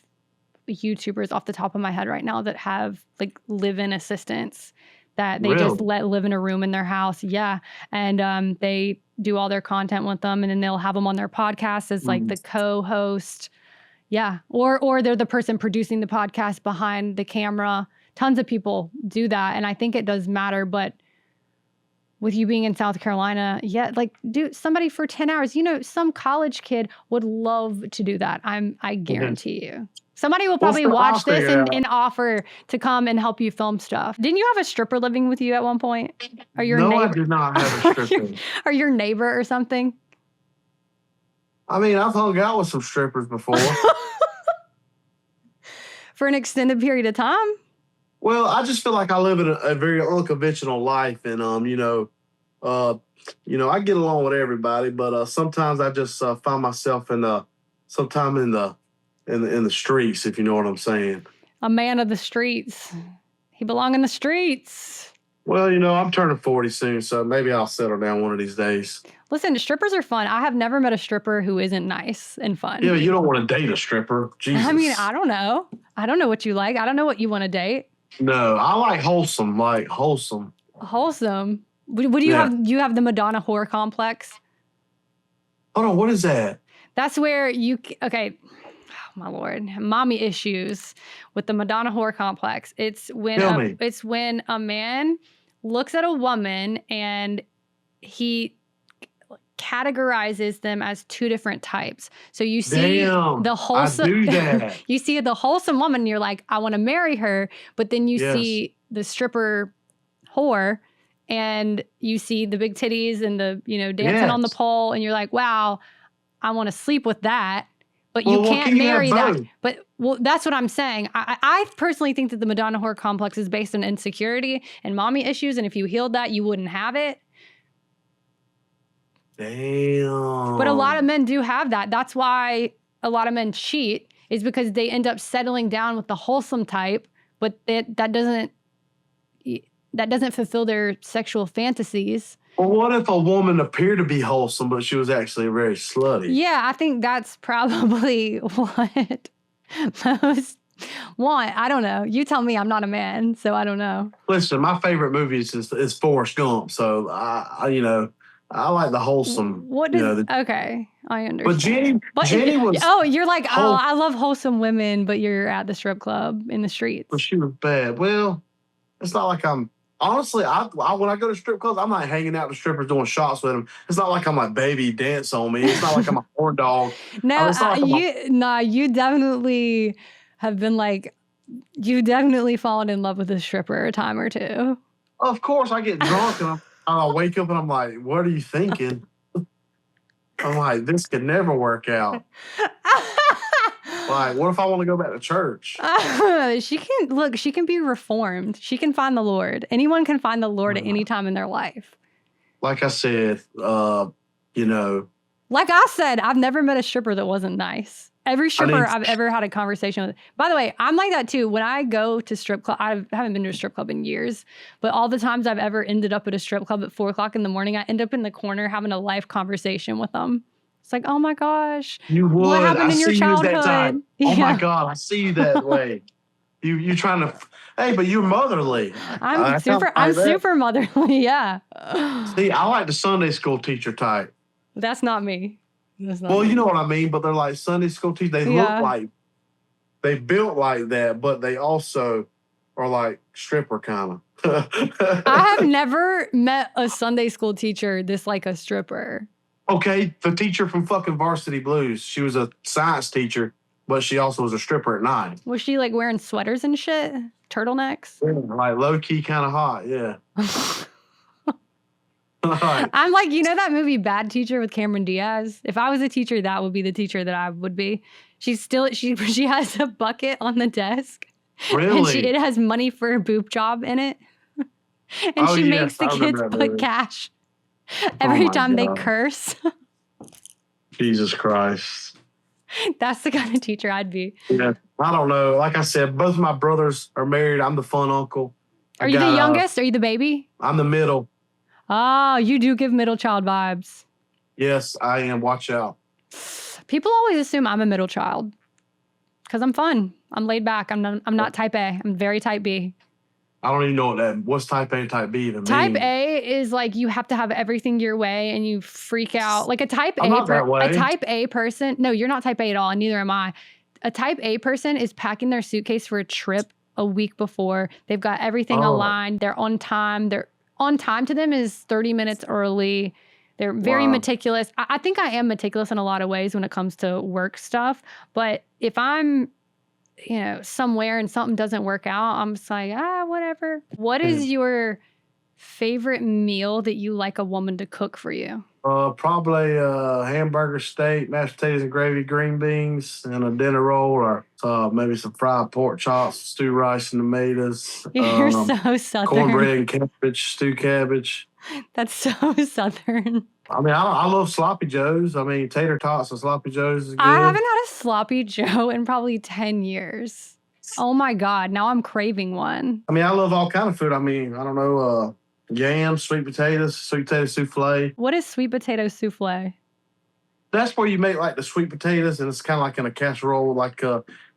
YouTubers off the top of my head right now that have like live-in assistants that they just let live in a room in their house. Yeah. And they do all their content with them, and then they'll have them on their podcast as like the co-host. Yeah. Or they're the person producing the podcast behind the camera. Tons of people do that. And I think it does matter. But with you being in South Carolina, like, do somebody for 10 hours, some college kid would love to do that. I guarantee you. Somebody will probably watch this and offer to come and help you film stuff. Didn't you have a stripper living with you at one point? Or your neighbor? I did not have a stripper. Or your neighbor or something? I mean, I've hung out with some strippers before. For an extended period of time? Well, I just feel like I live in a very unconventional life, and I get along with everybody, but sometimes I just find myself in the streets, if you know what I'm saying. A man of the streets. He belong in the streets. Well, I'm turning 40 soon, so maybe I'll settle down one of these days. Listen, strippers are fun. I have never met a stripper who isn't nice and fun. Yeah, but you don't want to date a stripper. Jesus. I mean, I don't know. I don't know what you like. I don't know what you want to date. No, I like wholesome. Wholesome. What do you have? You have the Madonna whore complex? Hold on, what is that? That's where okay. Oh, my Lord. Mommy issues with the Madonna whore complex. It's when a man looks at a woman and he categorizes them as 2 different types. So you see the wholesome, I do that. You see the wholesome woman and you're like, I want to marry her. But then you see the stripper whore and you see the big titties and the, dancing on the pole. And you're like, wow, I want to sleep with that. But you can't marry that. But that's what I'm saying. I personally think that the Madonna whore complex is based on insecurity and mommy issues. And if you healed that, you wouldn't have it. Damn. But a lot of men do have that. That's why a lot of men cheat, is because they end up settling down with the wholesome type, but that doesn't fulfill their sexual fantasies. Well, what if a woman appeared to be wholesome, but she was actually very slutty? Yeah, I think that's probably what most want. I don't know. You tell me. I'm not a man, so I don't know. Listen, my favorite movie is Forrest Gump, so I like the wholesome. Okay, I understand. But Jenny was. Oh, you're like, I love wholesome women, but you're at the strip club in the streets. Well, she was bad. Well, it's not like I'm Honestly, when I go to strip clubs, I'm not hanging out with strippers doing shots with them. It's not like I'm like, baby, dance on me. It's not like I'm a horn dog. No, It's not like you definitely have been like, you definitely fallen in love with a stripper a time or two. Of course, I get drunk and I wake up and I'm like, what are you thinking? I'm like, this could never work out. Like, what if I want to go back to church? She can be reformed. She can find the Lord. Anyone can find the Lord at any time in their life. Like I said, you know. Like I said, I've never met a stripper that wasn't nice. Every stripper I've ever had a conversation with. By the way, I'm like that too. When I go to strip club, I haven't been to a strip club in years, but all the times I've ever ended up at a strip club at 4 o'clock in the morning, I end up in the corner having a live conversation with them. It's like, oh my gosh, you would. What happened in your childhood? Oh my God, I see you that way. You trying to, hey, but you're motherly. I'm super motherly. Yeah. See, I like the Sunday school teacher type. That's not me. Well, you know what I mean, but they're like Sunday school teachers. They look like, they built like that, but they also are like stripper kind of. I have never met a Sunday school teacher this like a stripper. Okay, the teacher from fucking Varsity Blues. She was a science teacher, but she also was a stripper at 9. Was she like wearing sweaters and shit? Turtlenecks? Yeah, like low key kind of hot, yeah. I'm like, you know that movie Bad Teacher with Cameron Diaz? If I was a teacher, that would be the teacher that I would be. She has a bucket on the desk. Really? And it has money for a boob job in it. And she makes the kids put cash every time they curse. Jesus Christ. That's the kind of teacher I'd be. Yeah. I don't know. Like I said, both of my brothers are married. I'm the fun uncle. Are you the youngest? Are you the baby? I'm the middle. Oh, you do give middle child vibes. Yes, I am. Watch out. People always assume I'm a middle child because I'm fun. I'm laid back. I'm not type A. I'm very type B. I don't even know what's type A and type B even mean. Type A is like you have to have everything your way and you freak out. Like a type A person. No, you're not type A at all, and neither am I. A type A person is packing their suitcase for a trip a week before. They've got everything aligned. They're on time. They're on time to them is 30 minutes early. They're very meticulous. I think I am meticulous in a lot of ways when it comes to work stuff. But if I'm, somewhere and something doesn't work out, I'm just like, whatever. What is your favorite meal that you like a woman to cook for you? Probably hamburger steak, mashed potatoes and gravy, green beans, and a dinner roll, or maybe some fried pork chops, stewed rice and tomatoes. You're so Southern. Cornbread and cabbage, stewed cabbage. That's so Southern. I mean, I love sloppy joes. I mean, tater tots and sloppy joes is good. I haven't had a sloppy joe in probably 10 years. Oh my God, now I'm craving one. I mean, I love all kind of food. I mean, I don't know, yams, sweet potato souffle. What is sweet potato souffle? That's where you make like the sweet potatoes, and it's kind of like in a casserole,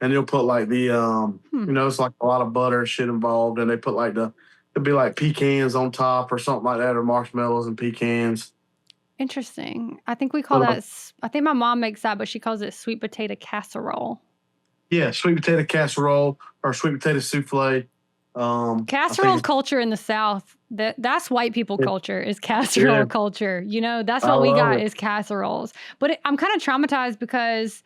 and you'll put like the, it's like a lot of butter and shit involved, and they put like it'd be like pecans on top or something like that, or marshmallows and pecans. Interesting. I think we call that, I think my mom makes that, but she calls it sweet potato casserole. Yeah, sweet potato casserole or sweet potato souffle. Casserole culture in the South, that's white people culture, is casserole culture. That's what we got is casseroles. But I'm kind of traumatized because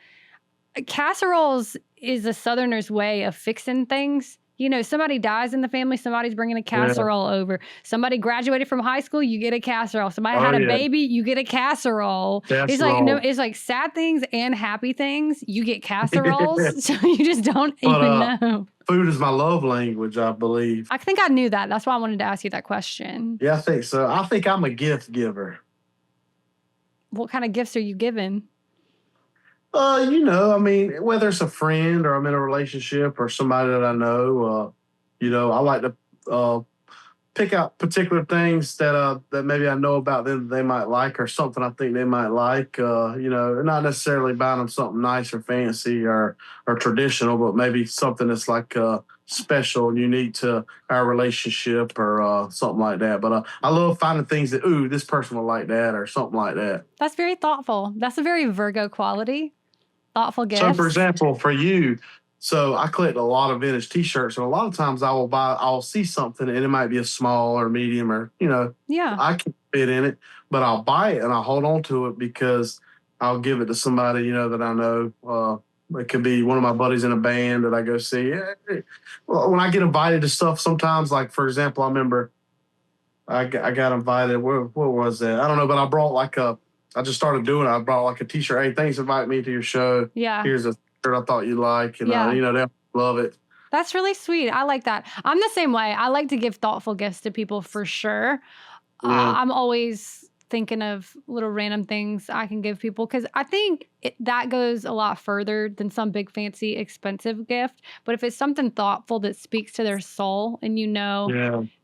casseroles is a Southerner's way of fixing things. Somebody dies in the family, somebody's bringing a casserole over. Somebody graduated from high school, you get a casserole. Somebody had a baby, you get a casserole. It's like it's like sad things and happy things. You get casseroles, so you just don't even know. Food is my love language, I believe. I think I knew that. That's why I wanted to ask you that question. Yeah, I think so. I think I'm a gift giver. What kind of gifts are you giving? I mean, whether it's a friend or I'm in a relationship or somebody that I know, I like to pick out particular things that maybe I know about them that they might like, or something I think they might like. Not necessarily buying them something nice or fancy or traditional, but maybe something that's like special and unique to our relationship or something like that. But I love finding things that, this person will like that or something like that. That's very thoughtful. That's a very Virgo quality. Thoughtful gift. So, for example, for you, So I collect a lot of vintage T-shirts, and a lot of times I'll see something, and it might be a small or medium, or Yeah. I can fit in it, but I'll buy it and I'll hold on to it because I'll give it to somebody that I know. It could be one of my buddies in a band that I go see. Yeah. Well, when I get invited to stuff, sometimes, like for example, I remember I got invited. What was that? I don't know, but I brought I just started doing it. I brought like a T-shirt. Hey, thanks for inviting me to your show. Yeah. Here's a shirt I thought you'd like, and they love it. That's really sweet. I like that. I'm the same way. I like to give thoughtful gifts to people for sure. Yeah. I'm always thinking of little random things I can give people because I think that goes a lot further than some big, fancy, expensive gift. But if it's something thoughtful that speaks to their soul and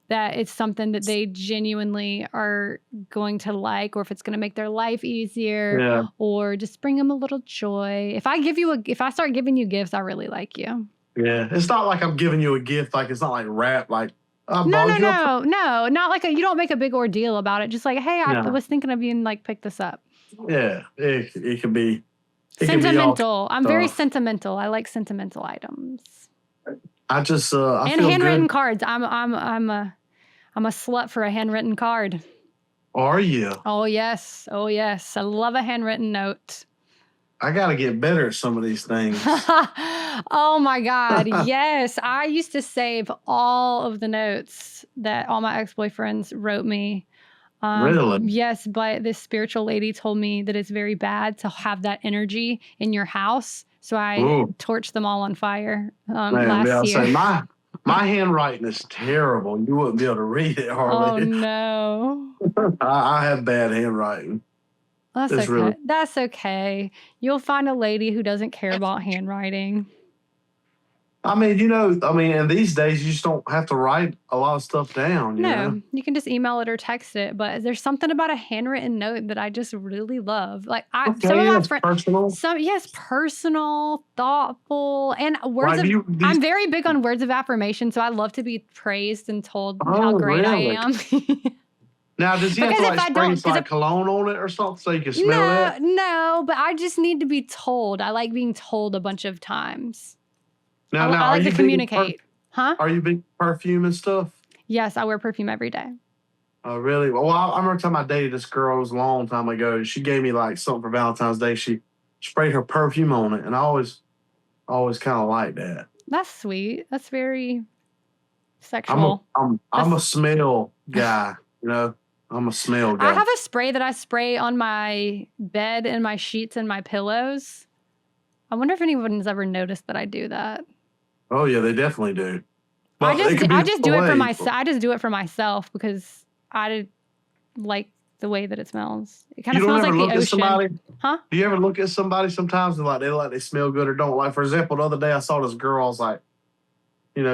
that it's something that they genuinely are going to like, or if it's going to make their life easier or just bring them a little joy. If I start giving you gifts, I really like you. Yeah. It's not like I'm giving you a gift. Like, it's not like rap. Like, no, not like you don't make a big ordeal about it. Just like, hey, I was thinking of you and like pick this up. Yeah, it can be sentimental. I'm very sentimental. I like sentimental items. I just I and feel handwritten good. cards. I'm a slut for a handwritten card. Are you? Oh yes. I love a handwritten note. I got to get better at some of these things. Oh my God. Yes. I used to save all of the notes that all my ex-boyfriends wrote me. Really? Yes. But this spiritual lady told me that it's very bad to have that energy in your house. So I torched them all on fire last year. So my handwriting is terrible. You wouldn't be able to read it hardly. Oh no. I have bad handwriting. That's okay. That's okay. You'll find a lady who doesn't care about handwriting. I mean, and these days you just don't have to write a lot of stuff down. You can just email it or text it. But there's something about a handwritten note that I just really love. Like some of my friends, personal. Personal, thoughtful, and words I'm very big on words of affirmation, so I love to be praised and told how great I am. Now, does he have to spray cologne on it or something so you can smell that? No, but I just need to be told. I like being told a bunch of times. Now, I like to communicate. Are you big perfume and stuff? Yes, I wear perfume every day. Oh, really? Well, I remember time I dated this girl. It was a long time ago. She gave me like something for Valentine's Day. She sprayed her perfume on it, and I always kind of like that. That's sweet. That's very sexual. I'm a smell guy, I'm a smell guy. I have a spray that I spray on my bed and my sheets and my pillows. I wonder if anyone's ever noticed that I do that. Oh yeah, they definitely do. But I just do it for myself. I just do it for myself because I like the way that it smells. It kind of smells like the ocean. Huh? Do you ever look at somebody sometimes and they smell good or don't? Like, for example, the other day I saw this girl. I was like,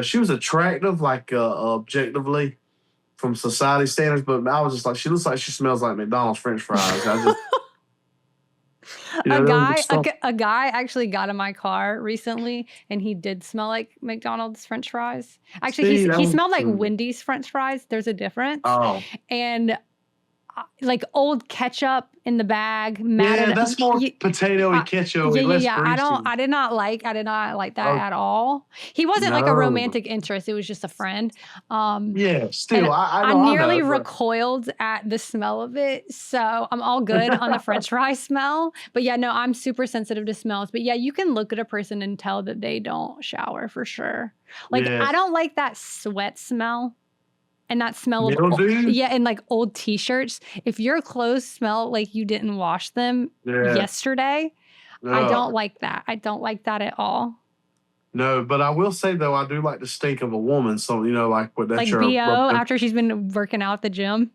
she was attractive, like objectively, from society standards, but I was just like, she looks like she smells like McDonald's French fries. A guy actually got in my car recently, and he did smell like McDonald's French fries. Actually, he smelled like Wendy's French fries. There's a difference. Oh. And like old ketchup in the bag. Yeah, that's more potato-y ketchup. I did not like that at all. He wasn't like a romantic interest. It was just a friend. Still, I nearly recoiled at the smell of it. So I'm all good on the French fry smell. But I'm super sensitive to smells. But you can look at a person and tell that they don't shower for sure. Like I don't like that sweat smell. And that smell of and like old t-shirts. If your clothes smell like you didn't wash them yesterday, I don't like that. I don't like that at all. No, but I will say though, I do like the stink of a woman. So like what that's like BO after she's been working out at the gym.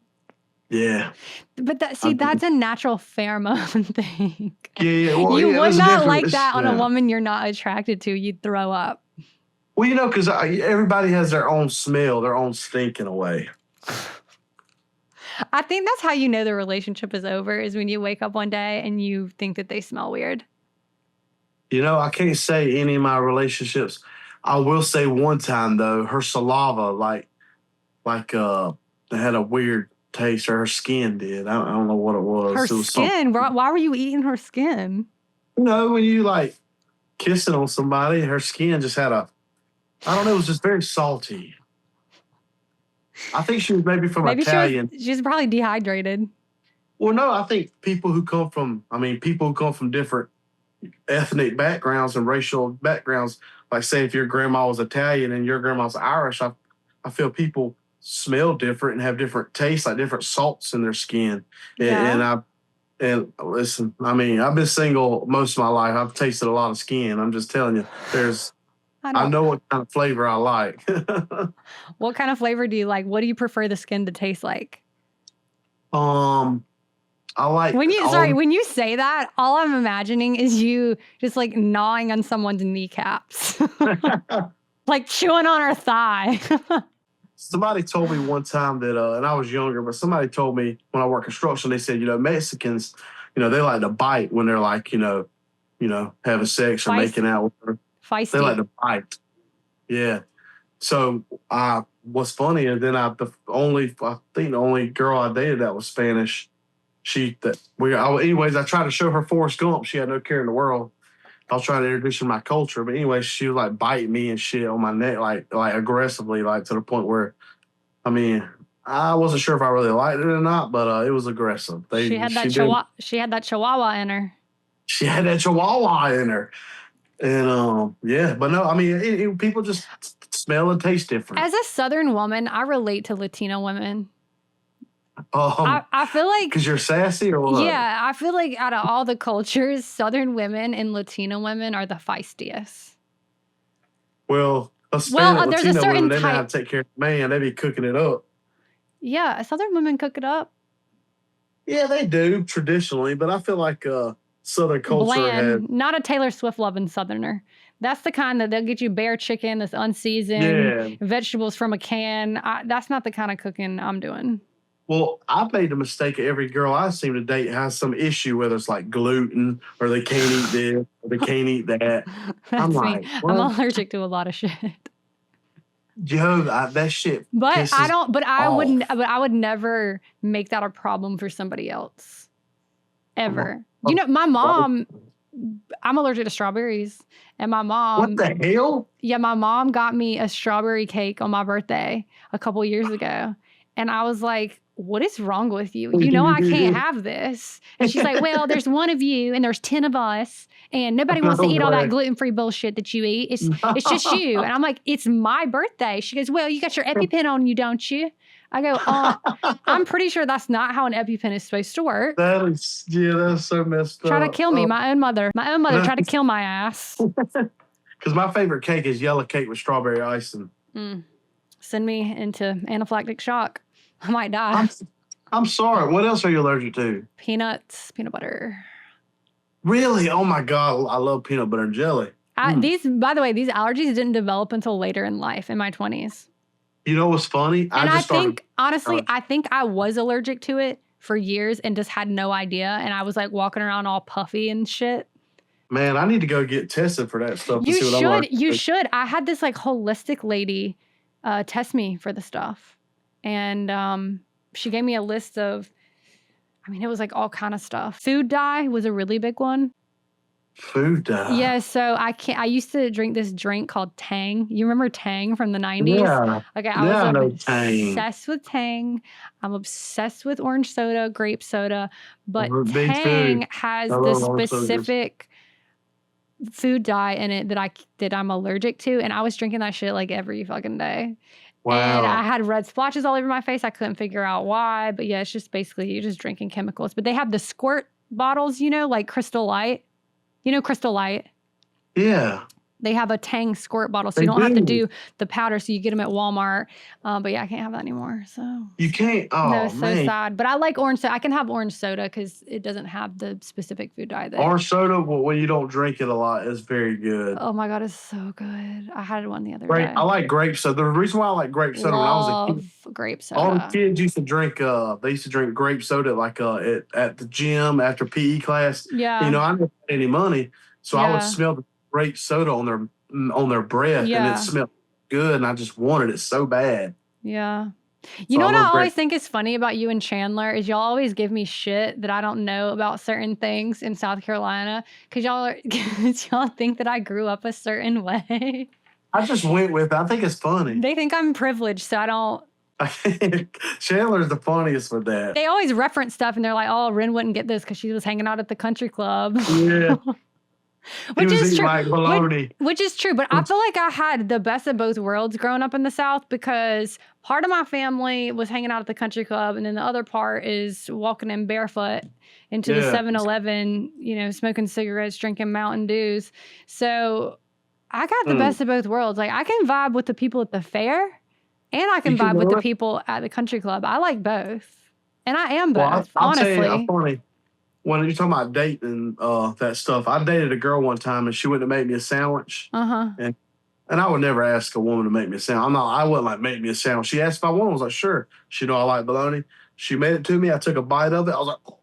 Yeah. But that's a natural pheromone thing. Yeah. Well, you would not like that on a woman you're not attracted to. You'd throw up. Well, because everybody has their own smell, their own stink in a way. I think that's how you know the relationship is over, is when you wake up one day and you think that they smell weird. I can't say any of my relationships. I will say one time, though, her saliva, they had a weird taste, or her skin did. I don't know what it was. Her skin? Why were you eating her skin? When you kissing on somebody. Her skin just had I don't know, it was just very salty. I think she was maybe from Italian. She's probably dehydrated. Well, no, I think people who come from different ethnic backgrounds and racial backgrounds, like say if your grandma was Italian and your grandma's Irish, I feel people smell different and have different tastes, like different salts in their skin. Yeah. And listen, I mean, I've been single most of my life. I've tasted a lot of skin. I'm just telling you, I know what kind of flavor I like. What kind of flavor do you like? What do you prefer the skin to taste like? I like when you say that, all I'm imagining is you just like gnawing on someone's kneecaps, like chewing on her thigh. Somebody told me one time that, and I was younger, but somebody told me when I worked construction, they said, Mexicans, they like to bite when they're like, having sex or making out with her. Feisty. They like to bite. Yeah. So what's funny, and then I think the only girl I dated that was Spanish. Anyways, I tried to show her Forrest Gump. She had no care in the world. I was trying to introduce her to my culture, but anyway, she was like biting me and shit on my neck, like aggressively, like to the point where, I mean, I wasn't sure if I really liked it or not, but it was aggressive. She had that chihuahua in her. She had that chihuahua in her, and yeah, but no, I mean, people just smell and taste different. As a Southern woman, I relate to Latino women. I feel like because you're sassy or what? Yeah, I feel like out of all the cultures, Southern women and Latino women are the feistiest. Well, there's a certain women, they know how to take care of the man. They be cooking it up. Yeah, Southern women cook it up. Yeah, they do traditionally, but I feel like Southern culture not a Taylor Swift loving Southerner. That's the kind that they'll get you bare chicken that's unseasoned, vegetables from a can. That's not the kind of cooking I'm doing. Well, I've made the mistake of every girl I seem to date has some issue, whether it's like gluten or they can't eat this or they can't eat that. I'm like, I'm allergic to a lot of shit. Yo, that shit. But I don't. But I wouldn't. But I would never make that a problem for somebody else. Ever. My mom. I'm allergic to strawberries, and my mom. What the hell? Yeah, my mom got me a strawberry cake on my birthday a couple years ago, and I was like, what is wrong with you? I can't have this. And she's like, well, there's one of you and there's 10 of us and nobody wants to eat all that gluten-free bullshit that you eat. It's just you. And I'm like, it's my birthday. She goes, well, you got your EpiPen on you, don't you? I go, I'm pretty sure that's not how an EpiPen is supposed to work. That's so messed up. Try to kill me. My own mother tried to kill my ass. Because my favorite cake is yellow cake with strawberry icing. Send me into anaphylactic shock. I might die. I'm sorry. What else are you allergic to? Peanuts, peanut butter. Really? Oh my God. I love peanut butter and jelly. By the way, these allergies didn't develop until later in life, in my 20s. You know what's funny? I think I was allergic to it for years and just had no idea. And I was like walking around all puffy and shit. Man, I need to go get tested for that stuff. You should. I had this like holistic lady test me for the stuff. And she gave me a list of, it was like all kind of stuff. Food dye was a really big one. Food dye? Yeah, so I used to drink this drink called Tang. You remember Tang from the 90s? Yeah. Okay, I was obsessed with Tang. I'm obsessed with orange soda, grape soda. But Tang has this specific food dye in it that I'm allergic to. And I was drinking that shit like every fucking day. Wow. And I had red splotches all over my face. I couldn't figure out why. But yeah, it's just basically you're just drinking chemicals. But they have the squirt bottles, like Crystal Light. Crystal Light? Yeah. They have a Tang squirt bottle, so you don't have to do the powder, so you get them at Walmart. But yeah, I can't have that anymore. So you can't? Oh, no, it's so sad. But I like orange soda. I can have orange soda because it doesn't have the specific food dye there. Orange soda, when you don't drink it a lot, is very good. Oh my God, it's so good. I had one the other day. I like grape soda. The reason why I like grape soda when I was a kid, grape soda. All the kids used to drink. They used to drink grape soda at the gym after PE class. Yeah. I never had any money, so I would smell the grape soda on their breath, and it smelled good, and I just wanted it so bad. Yeah. You So know I what I love always break. think is funny about you and Chandler is y'all always give me shit that I don't know about certain things in South Carolina because y'all think that I grew up a certain way. I just went with it. I think it's funny. They think I'm privileged, so I don't. Chandler's the funniest with that. They always reference stuff and they're like, oh, Wrenn wouldn't get this because she was hanging out at the country club. Yeah. Which is true. Like bologna. Which is true, but I feel like I had the best of both worlds growing up in the South because part of my family was hanging out at the country club, and then the other part is walking in barefoot into the 7-Eleven, smoking cigarettes, drinking Mountain Dews. So I got the best of both worlds. Like I can vibe with the people at the fair, and I can vibe with the people at the country club. I like both, and I am both. I'll honestly. tell you, I'm funny. When you're talking about dating that stuff, I dated a girl one time and she went to make me a sandwich. And I would never ask a woman to make me a sandwich. I wouldn't like make me a sandwich. She asked if I wanted. I was like, sure. She knew I like bologna. She made it to me. I took a bite of it. I was like, oh.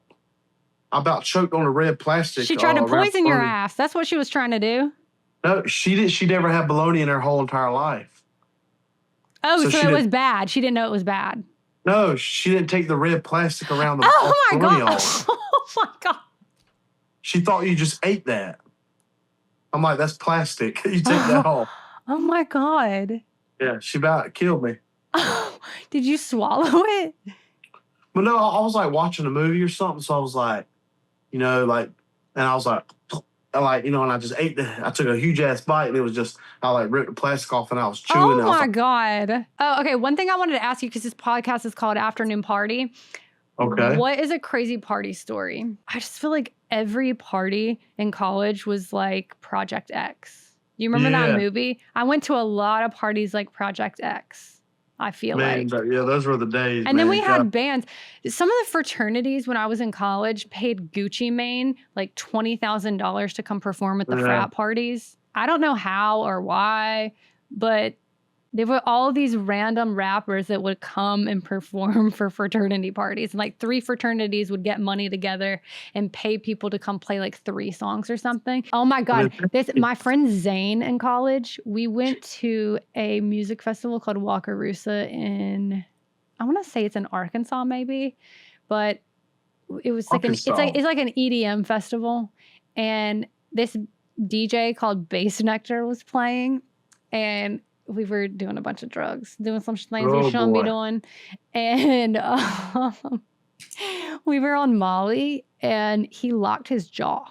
I about choked on the red plastic. She tried to poison your ass. That's what she was trying to do. No, she didn't. She never had bologna in her whole entire life. Oh, so it was bad. She didn't know it was bad. No, she didn't take the red plastic around the bologna off. Oh my God. She thought you just ate that. I'm like, that's plastic. You take that off. Oh my God. Yeah, she about killed me. Did you swallow it? But no, I was like watching a movie or something. So I was like, and I was like, and I just ate I took a huge ass bite and it was just, I like ripped the plastic off and I was chewing. Oh my God. Oh, okay. One thing I wanted to ask you, because this podcast is called Afternoon Party. Okay. What is a crazy party story? I just feel like every party in college was like Project X. You remember that movie? I went to a lot of parties like Project X. I feel like. Yeah, those were the days. And then we had bands. Some of the fraternities when I was in college paid Gucci Mane like $20,000 to come perform at the frat parties. I don't know how or why, but there were all these random rappers that would come and perform for fraternity parties. And like 3 fraternities would get money together and pay people to come play like 3 songs or something. Oh my God. My friend Zane in college, we went to a music festival called Wakarusa in, I want to say it's in Arkansas maybe, but it was like it's like an EDM festival. And this DJ called Bass Nectar was playing, and we were doing a bunch of drugs, doing some things we shouldn't be doing. And we were on Molly, and he locked his jaw.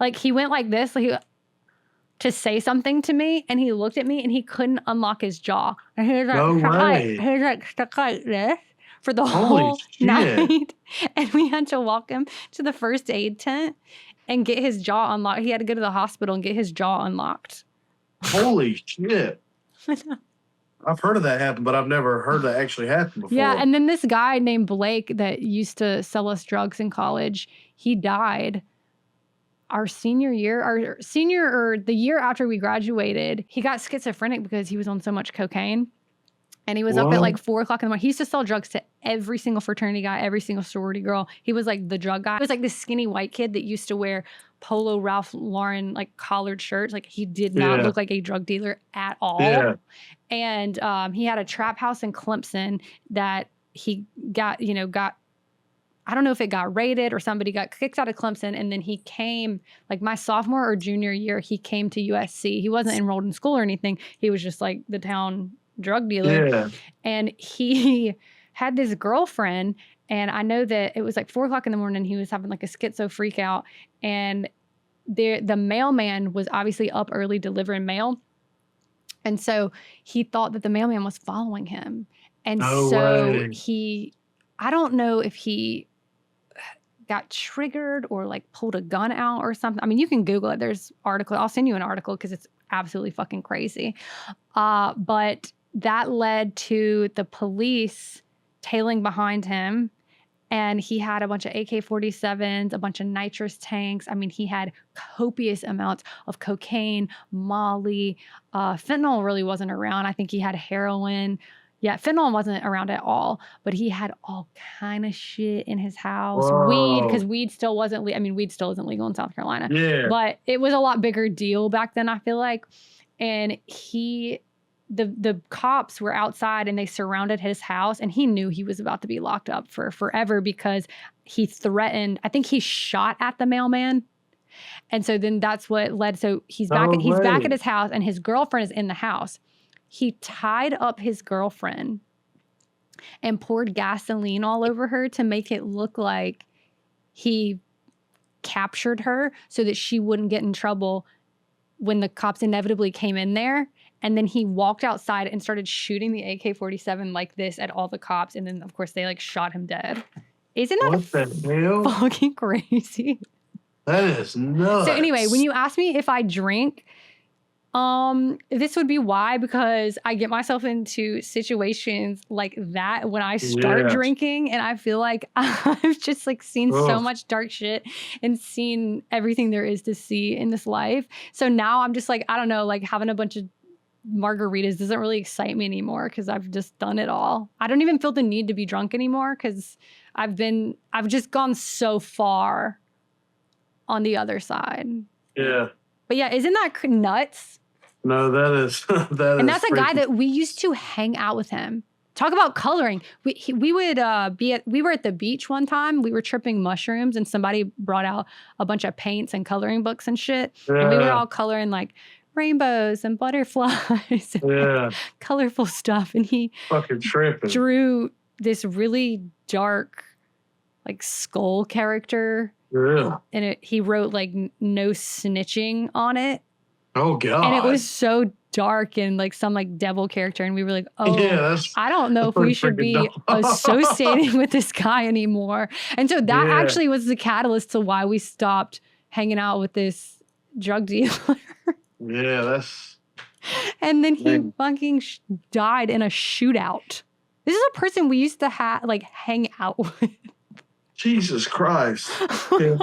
Like, he went like this, to say something to me, and he looked at me, and he couldn't unlock his jaw. And he was like, stuck like this for the whole night. And we had to walk him to the first aid tent and get his jaw unlocked. He had to go to the hospital and get his jaw unlocked. Holy shit. I've heard of that happen, but I've never heard that actually happen before. Yeah, and then this guy named Blake that used to sell us drugs in college, he died our senior year or the year after we graduated. He got schizophrenic because he was on so much cocaine. And he was up at like 4 o'clock in the morning. He used to sell drugs to every single fraternity guy, every single sorority girl. He was like the drug guy. He was like this skinny white kid that used to wear Polo Ralph Lauren like collared shirts. Like he did not look like a drug dealer at all. Yeah. And he had a trap house in Clemson that he got, I don't know if it got raided or somebody got kicked out of Clemson. And then he came, like my sophomore or junior year, he came to USC. He wasn't enrolled in school or anything. He was just like the town drug dealer. Yeah. And he had this girlfriend, and I know that it was like 4 o'clock in the morning. He was having like a schizo freak out, and the mailman was obviously up early delivering mail. And so he thought that the mailman was following him. And I don't know if he got triggered or like pulled a gun out or something. I mean, you can Google it. There's article. I'll send you an article because it's absolutely fucking crazy. But that led to the police tailing behind him. And he had a bunch of AK-47s, a bunch of nitrous tanks. I mean, he had copious amounts of cocaine, Molly. Fentanyl really wasn't around. I think he had heroin. Yeah, fentanyl wasn't around at all, but he had all kind of shit in his house. Whoa. Weed, because weed still wasn't weed still isn't legal in South Carolina. Yeah. But it was a lot bigger deal back then, I feel like. And he the cops were outside and they surrounded his house, and he knew he was about to be locked up for forever because he threatened, I think he shot at the mailman. And so then that's what led. So he's back at his house, and his girlfriend is in the house. He tied up his girlfriend and poured gasoline all over her to make it look like he captured her so that she wouldn't get in trouble when the cops inevitably came in there. And then he walked outside and started shooting the AK-47 like this at all the cops. And then, of course, they like shot him dead. Isn't that fucking crazy? That is nuts. So anyway, when you ask me if I drink, this would be why, because I get myself into situations like that when I start drinking, and I feel like I've just like seen so much dark shit and seen everything there is to see in this life. So now I'm just like, I don't know, like having a bunch of margaritas doesn't really excite me anymore because I've just done it all. I don't even feel the need to be drunk anymore because I've just gone so far on the other side. Yeah. But yeah, isn't that nuts? No, that is and that's a guy that we used to hang out with him. Talk about coloring. We were at the beach one time. We were tripping mushrooms, and somebody brought out a bunch of paints and coloring books and shit. Yeah. And we were all coloring like rainbows and butterflies and colorful stuff. And he fucking tripping. Drew this really dark, like skull character. Yeah. And he wrote like no snitching on it. Oh God. And it was so dark and like some like devil character. And we were like, oh, I don't know if we should be associating with this guy anymore. And so that actually was the catalyst to why we stopped hanging out with this drug dealer. Yeah, that's. And then he fucking died in a shootout. This is a person we used to hang out with. Jesus Christ. Yeah.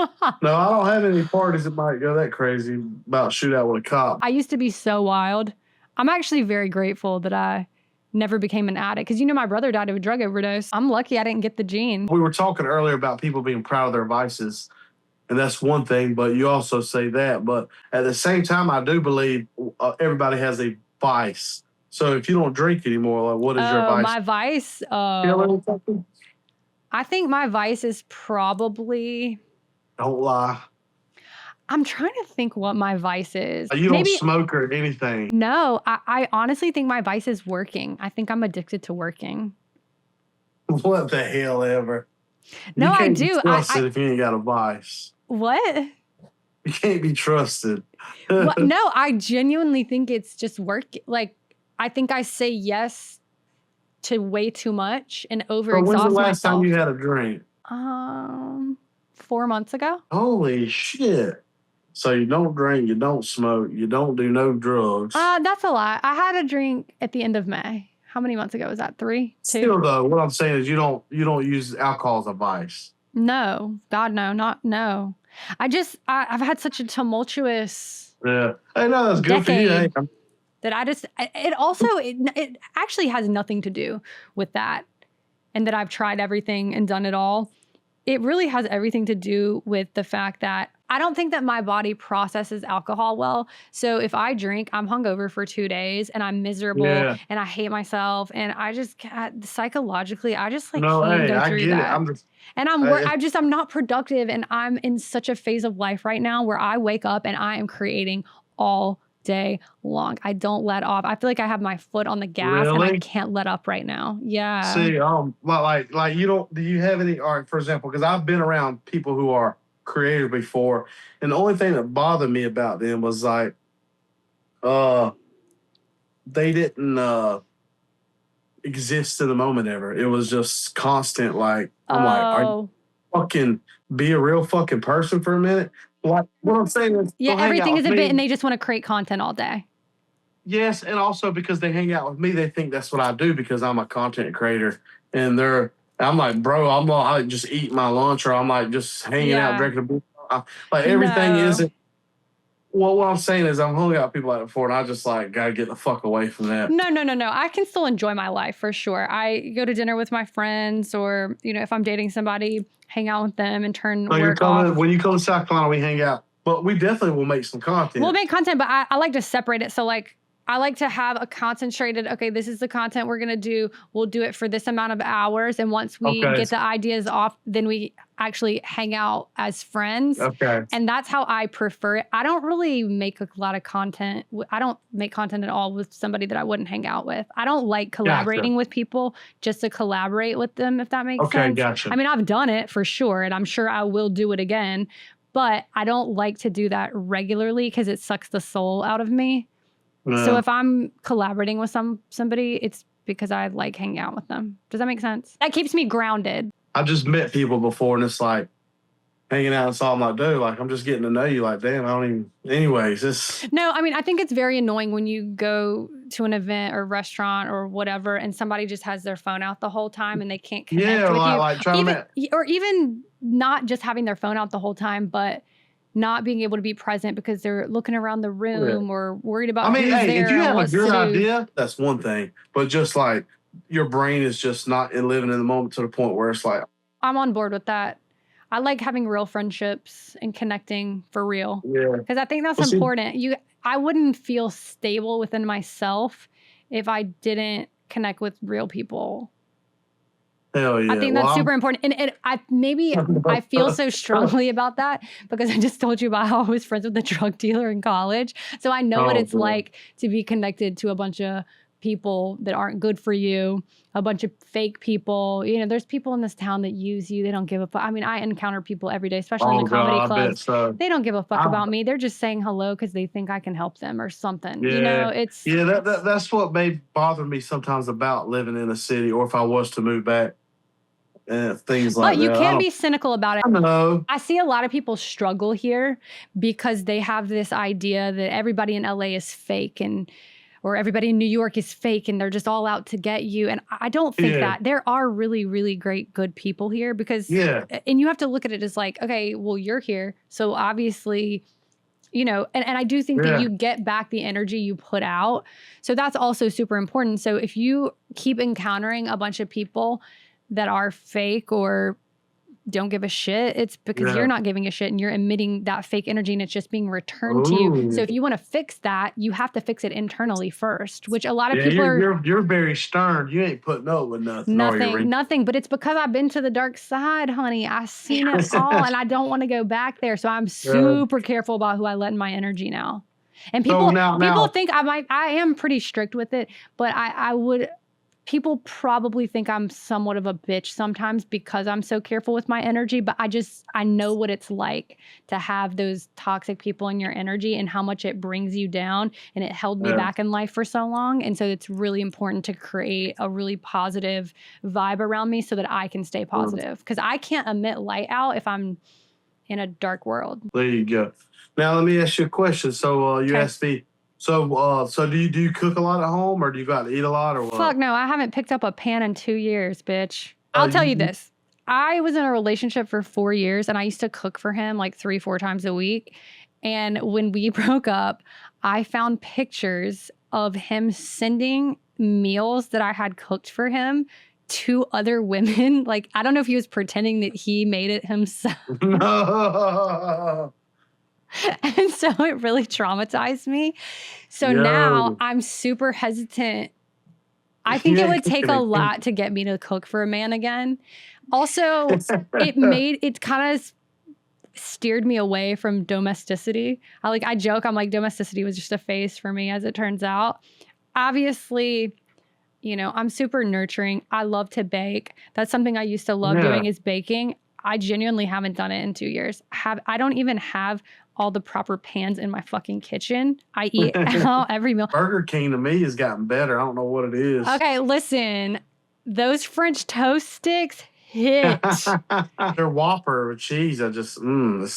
No, I don't have any parties that might go that crazy about shootout with a cop. I used to be so wild. I'm actually very grateful that I never became an addict because, my brother died of a drug overdose. I'm lucky I didn't get the gene. We were talking earlier about people being proud of their vices, and that's one thing, but you also say that. But at the same time, I do believe everybody has a vice. So if you don't drink anymore, like, what is your vice? My vice? I think my vice is probably... Don't lie. I'm trying to think what my vice is. You don't smoke or anything. No, I honestly think my vice is working. I think I'm addicted to working. What the hell ever? No, I do. You can't be trusted if you ain't got a vice. What? You can't be trusted. Well, no, I genuinely think it's just work. Like, I think I say yes to way too much and overexhaust myself. When's the last time you had a drink? 4 months ago. Holy shit. So you don't drink, you don't smoke, you don't do no drugs. That's a lie. I had a drink at the end of May. How many months ago was that? 3? 2? Still though, what I'm saying is you don't use alcohol as a vice. No. God, no. No. I've had such a tumultuous Yeah. Hey, no, that's good for you. Hey, that it actually has nothing to do with that and that I've tried everything and done it all. It really has everything to do with the fact that I don't think that my body processes alcohol well. So if I drink, I'm hungover for 2 days and I'm miserable and I hate myself. And I just psychologically, I just can't go through that. I'm not productive. And I'm in such a phase of life right now where I wake up and I am creating all day long. I don't let off. I feel like I have my foot on the gas and I can't let up right now. Yeah. See, like you don't, do you have any art, for example, because I've been around people who are creative before, and the only thing that bothered me about them was like, they didn't exist in the moment ever. It was just constant, like, I'm like, are you fucking be a real fucking person for a minute? Like, what I'm saying is, everything is a bit, and they just want to create content all day. Yes, and also because they hang out with me, they think that's what I do because I'm a content creator, and I'm like, bro, I like just eat my lunch, or I'm like just hanging out, drinking a beer. Like everything isn't. Well, what I'm saying is I'm hung out with people like that before, and I just like gotta get the fuck away from that. No. I can still enjoy my life for sure. I go to dinner with my friends, or if I'm dating somebody, hang out with them and turn work off. When you come to South Carolina, we hang out, but we definitely will make some content. We'll make content, but I like to separate it. So like I like to have a concentrated, okay, this is the content we're going to do. We'll do it for this amount of hours. And once we get the ideas off, then we actually hang out as friends. Okay. And that's how I prefer it. I don't really make a lot of content. I don't make content at all with somebody that I wouldn't hang out with. I don't like collaborating with people just to collaborate with them, if that makes sense. Okay, gotcha. I mean, I've done it for sure, and I'm sure I will do it again. But I don't like to do that regularly because it sucks the soul out of me. No. So if I'm collaborating with somebody, it's because I like hanging out with them. Does that make sense? That keeps me grounded. I've just met people before, and it's like hanging out. And so I'm like, dude, like I'm just getting to know you. Like, damn, I don't even. Anyways, it's. No, I mean, I think it's very annoying when you go to an event or restaurant or whatever, and somebody just has their phone out the whole time and they can't connect with you. Like trying to. Or even not just having their phone out the whole time, but not being able to be present because they're looking around the room or worried about who's there. If you have a good idea, that's one thing. But just like your brain is just not living in the moment to the point where it's like. I'm on board with that. I like having real friendships and connecting for real. Yeah. Because I think that's important. I wouldn't feel stable within myself if I didn't connect with real people. Hell yeah. I think that's super important. And I feel so strongly about that because I just told you about how I was friends with a drug dealer in college. So I know what it's like to be connected to a bunch of people that aren't good for you, a bunch of fake people. You know, there's people in this town that use you. They don't give a fuck. I mean, I encounter people every day, especially in the comedy clubs. They don't give a fuck about me. They're just saying hello because they think I can help them or something. Yeah. You know, it's... Yeah, that's what may bother me sometimes about living in a city, or if I was to move back. Things like that. But you can't be cynical about it. I know. I see a lot of people struggle here because they have this idea that everybody in LA is fake or everybody in New York is fake and they're just all out to get you. And I don't think that. There are really, really great, good people here because, and you have to look at it as like, okay, well, you're here. So obviously, you know, and I do think that you get back the energy you put out. So that's also super important. So if you keep encountering a bunch of people that are fake or don't give a shit, it's because you're not giving a shit and you're emitting that fake energy and it's just being returned to you. So if you want to fix that, you have to fix it internally first, which a lot of people you're very stern. You ain't putting up with nothing. Nothing. But it's because I've been to the dark side, honey. I've seen it all and I don't want to go back there. So I'm super careful about who I let in my energy now. And people think I am pretty strict with it, but people probably think I'm somewhat of a bitch sometimes because I'm so careful with my energy, but I know what it's like to have those toxic people in your energy and how much it brings you down, and it held me back in life for so long. And so it's really important to create a really positive vibe around me so that I can stay positive, because I can't emit light out if I'm in a dark world. There you go. Now let me ask you a question. So you asked me, So do you cook a lot at home, or do you go out to eat a lot, or what? Fuck no, I haven't picked up a pan in 2 years, bitch. I'll tell you this. I was in a relationship for 4 years, and I used to cook for him like 3-4 times a week. And when we broke up, I found pictures of him sending meals that I had cooked for him to other women. Like, I don't know if he was pretending that he made it himself. No. And so it really traumatized me. So now I'm super hesitant. I think it would take a lot to get me to cook for a man again. Also, it kind of steered me away from domesticity. I joke, I'm like, domesticity was just a phase for me, as it turns out. Obviously, you know, I'm super nurturing. I love to bake. That's something I used to love doing, is baking. I genuinely haven't done it in 2 years. I don't even have all the proper pans in my fucking kitchen. I eat out every meal. Burger King to me has gotten better. I don't know what it is. Okay, listen. Those French toast sticks hit. They're Whopper with cheese. That's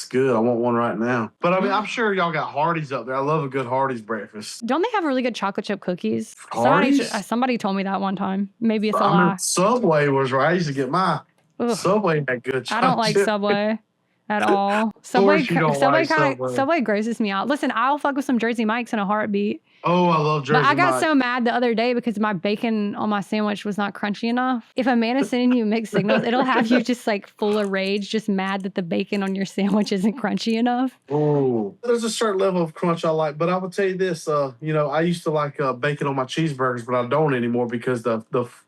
good. I want one right now. But I mean, I'm sure y'all got Hardee's up there. I love a good Hardee's breakfast. Don't they have really good chocolate chip cookies? Hardee's? Somebody told me that one time. Maybe it's a lie. Subway was right. I used to get my Subway had good chocolate. I don't like Subway at all. Subway grosses me out. Listen, I'll fuck with some Jersey Mike's in a heartbeat. Oh, I love Jersey But I got Mike. so mad the other day because my bacon on my sandwich was not crunchy enough. If a man is sending you mixed signals, it'll have you just like full of rage, just mad that the bacon on your sandwich isn't crunchy enough. Oh, there's a certain level of crunch I like, but I will tell you this, I used to like bacon on my cheeseburgers, but I don't anymore because the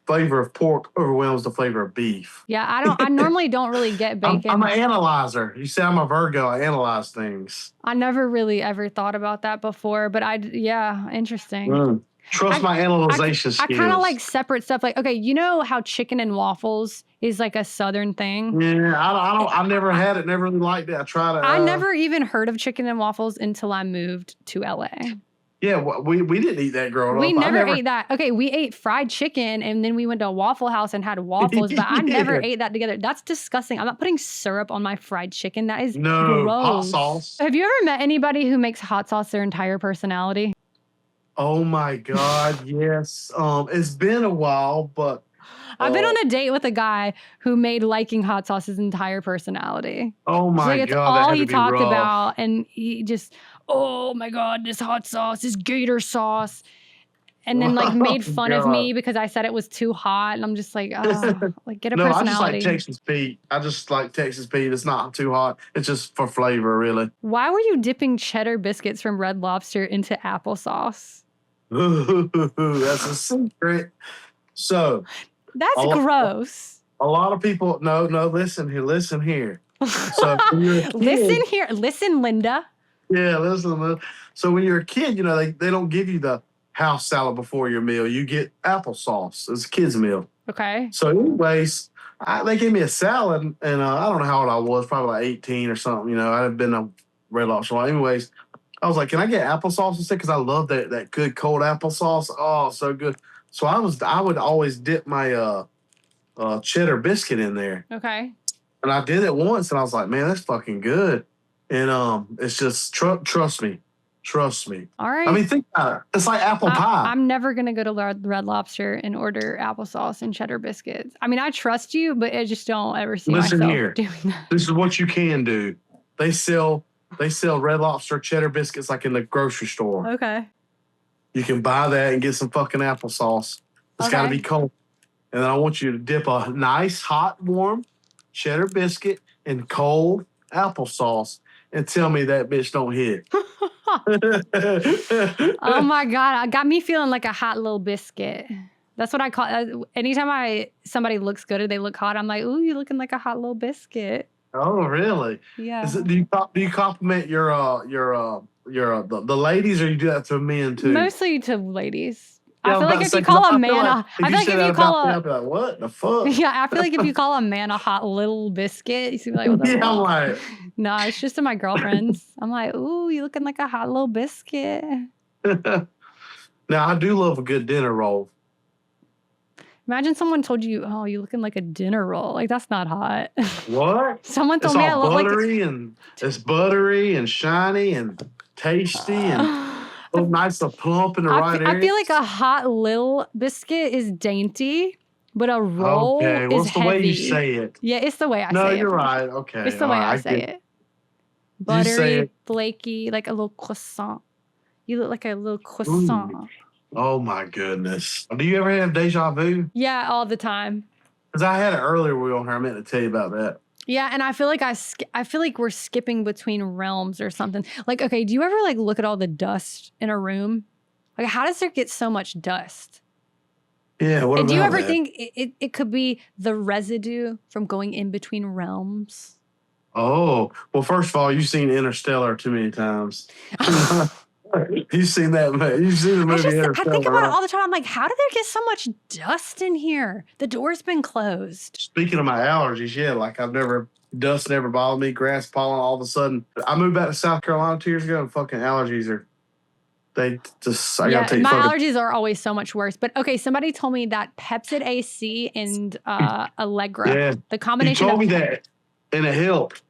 flavor of pork overwhelms the flavor of beef. Yeah, I normally don't really get bacon. I'm an analyzer. You say I'm a Virgo. I analyze things. I never really ever thought about that before, but interesting. Trust my analyzation skills. I kind of like separate stuff. Like, okay, you know how chicken and waffles is like a Southern thing? Yeah, I never had it. Never really liked it. I tried it. I never even heard of chicken and waffles until I moved to LA. Yeah, we didn't eat that growing up. We never ate that. Okay, we ate fried chicken and then we went to a Waffle House and had waffles, but I never ate that together. That's disgusting. I'm not putting syrup on my fried chicken. That is gross. Hot sauce. Have you ever met anybody who makes hot sauce their entire personality? Oh my God, yes. It's been a while, but I've been on a date with a guy who made liking hot sauce his entire personality. Oh my God, it's all he talked about, and he just, oh my God, this hot sauce, this gator sauce, and then like made fun of me because I said it was too hot, and I'm just like, like get a personality. I just like Texas Pete. I just like Texas Pete. It's not too hot. It's just for flavor, really. Why were you dipping cheddar biscuits from Red Lobster into applesauce? Ooh, that's a secret. So that's gross. A lot of people, no, listen here. So listen, Linda. Yeah, listen. So when you're a kid, they don't give you the house salad before your meal. You get applesauce as a kid's meal. Okay. So anyways, they gave me a salad, and I don't know how old I was, probably like 18 or something. I had been a Red Lobster. Anyways, I was like, can I get applesauce instead? Because I love that good cold applesauce. Oh, so good. So I would always dip my cheddar biscuit in there. Okay. And I did it once, and I was like, man, that's fucking good. And it's just trust me. All right. I mean, think about it. It's like apple pie. I'm never gonna go to Red Lobster and order applesauce and cheddar biscuits. I mean, I trust you, but I just don't ever see myself doing that. This is what you can do. They sell Red Lobster cheddar biscuits like in the grocery store. Okay. You can buy that and get some fucking applesauce. It's got to be cold. And then I want you to dip a nice, hot, warm cheddar biscuit in cold applesauce and tell me that bitch don't hit. Oh my God. It got me feeling like a hot little biscuit. That's what I call anytime somebody looks good or they look hot, I'm like, ooh, you're looking like a hot little biscuit. Oh, really? Yeah. Do you compliment the ladies, or you do that to men too? Mostly to ladies. Yeah, I feel like if you call a man I'd be like, what the fuck? Yeah, I feel like if you call a man a hot little biscuit, you see like, what the fuck? I'm like, no, it's just to my girlfriends. I'm like, ooh, you looking like a hot little biscuit. Now I do love a good dinner roll. Imagine someone told you, oh, you looking like a dinner roll. Like, that's not hot. What? Someone told me I look it's buttery and shiny and tasty and nice and plump in the right area. I feel like a hot little biscuit is dainty, but a roll is heavy. What's the way you say it? Yeah, it's the way I say it. No, you're right. Okay. It's the way I say it. Buttery, flaky, like a little croissant. You look like a little croissant. Ooh. Oh my goodness. Do you ever have deja vu? Yeah, all the time. Because I had it earlier when we were on here. I meant to tell you about that. Yeah, and I feel like I feel like we're skipping between realms or something. Like, okay, do you ever like look at all the dust in a room? Like, how does there get so much dust? Yeah, what and do you ever that? think it could be the residue from going in between realms? Oh, well, first of all, you've seen Interstellar too many times. You've seen that movie. You've seen the movie Interstellar. I think about it all the time. I'm like, how did there get so much dust in here? The door's been closed. Speaking of my allergies, yeah, like dust never bothered me, grass pollen, all of a sudden. I moved back to South Carolina 2 years ago and fucking allergies are, I gotta tell you. My allergies are always so much worse. But okay, somebody told me that Pepsid AC and Allegra, the combination you told me that, and it helped.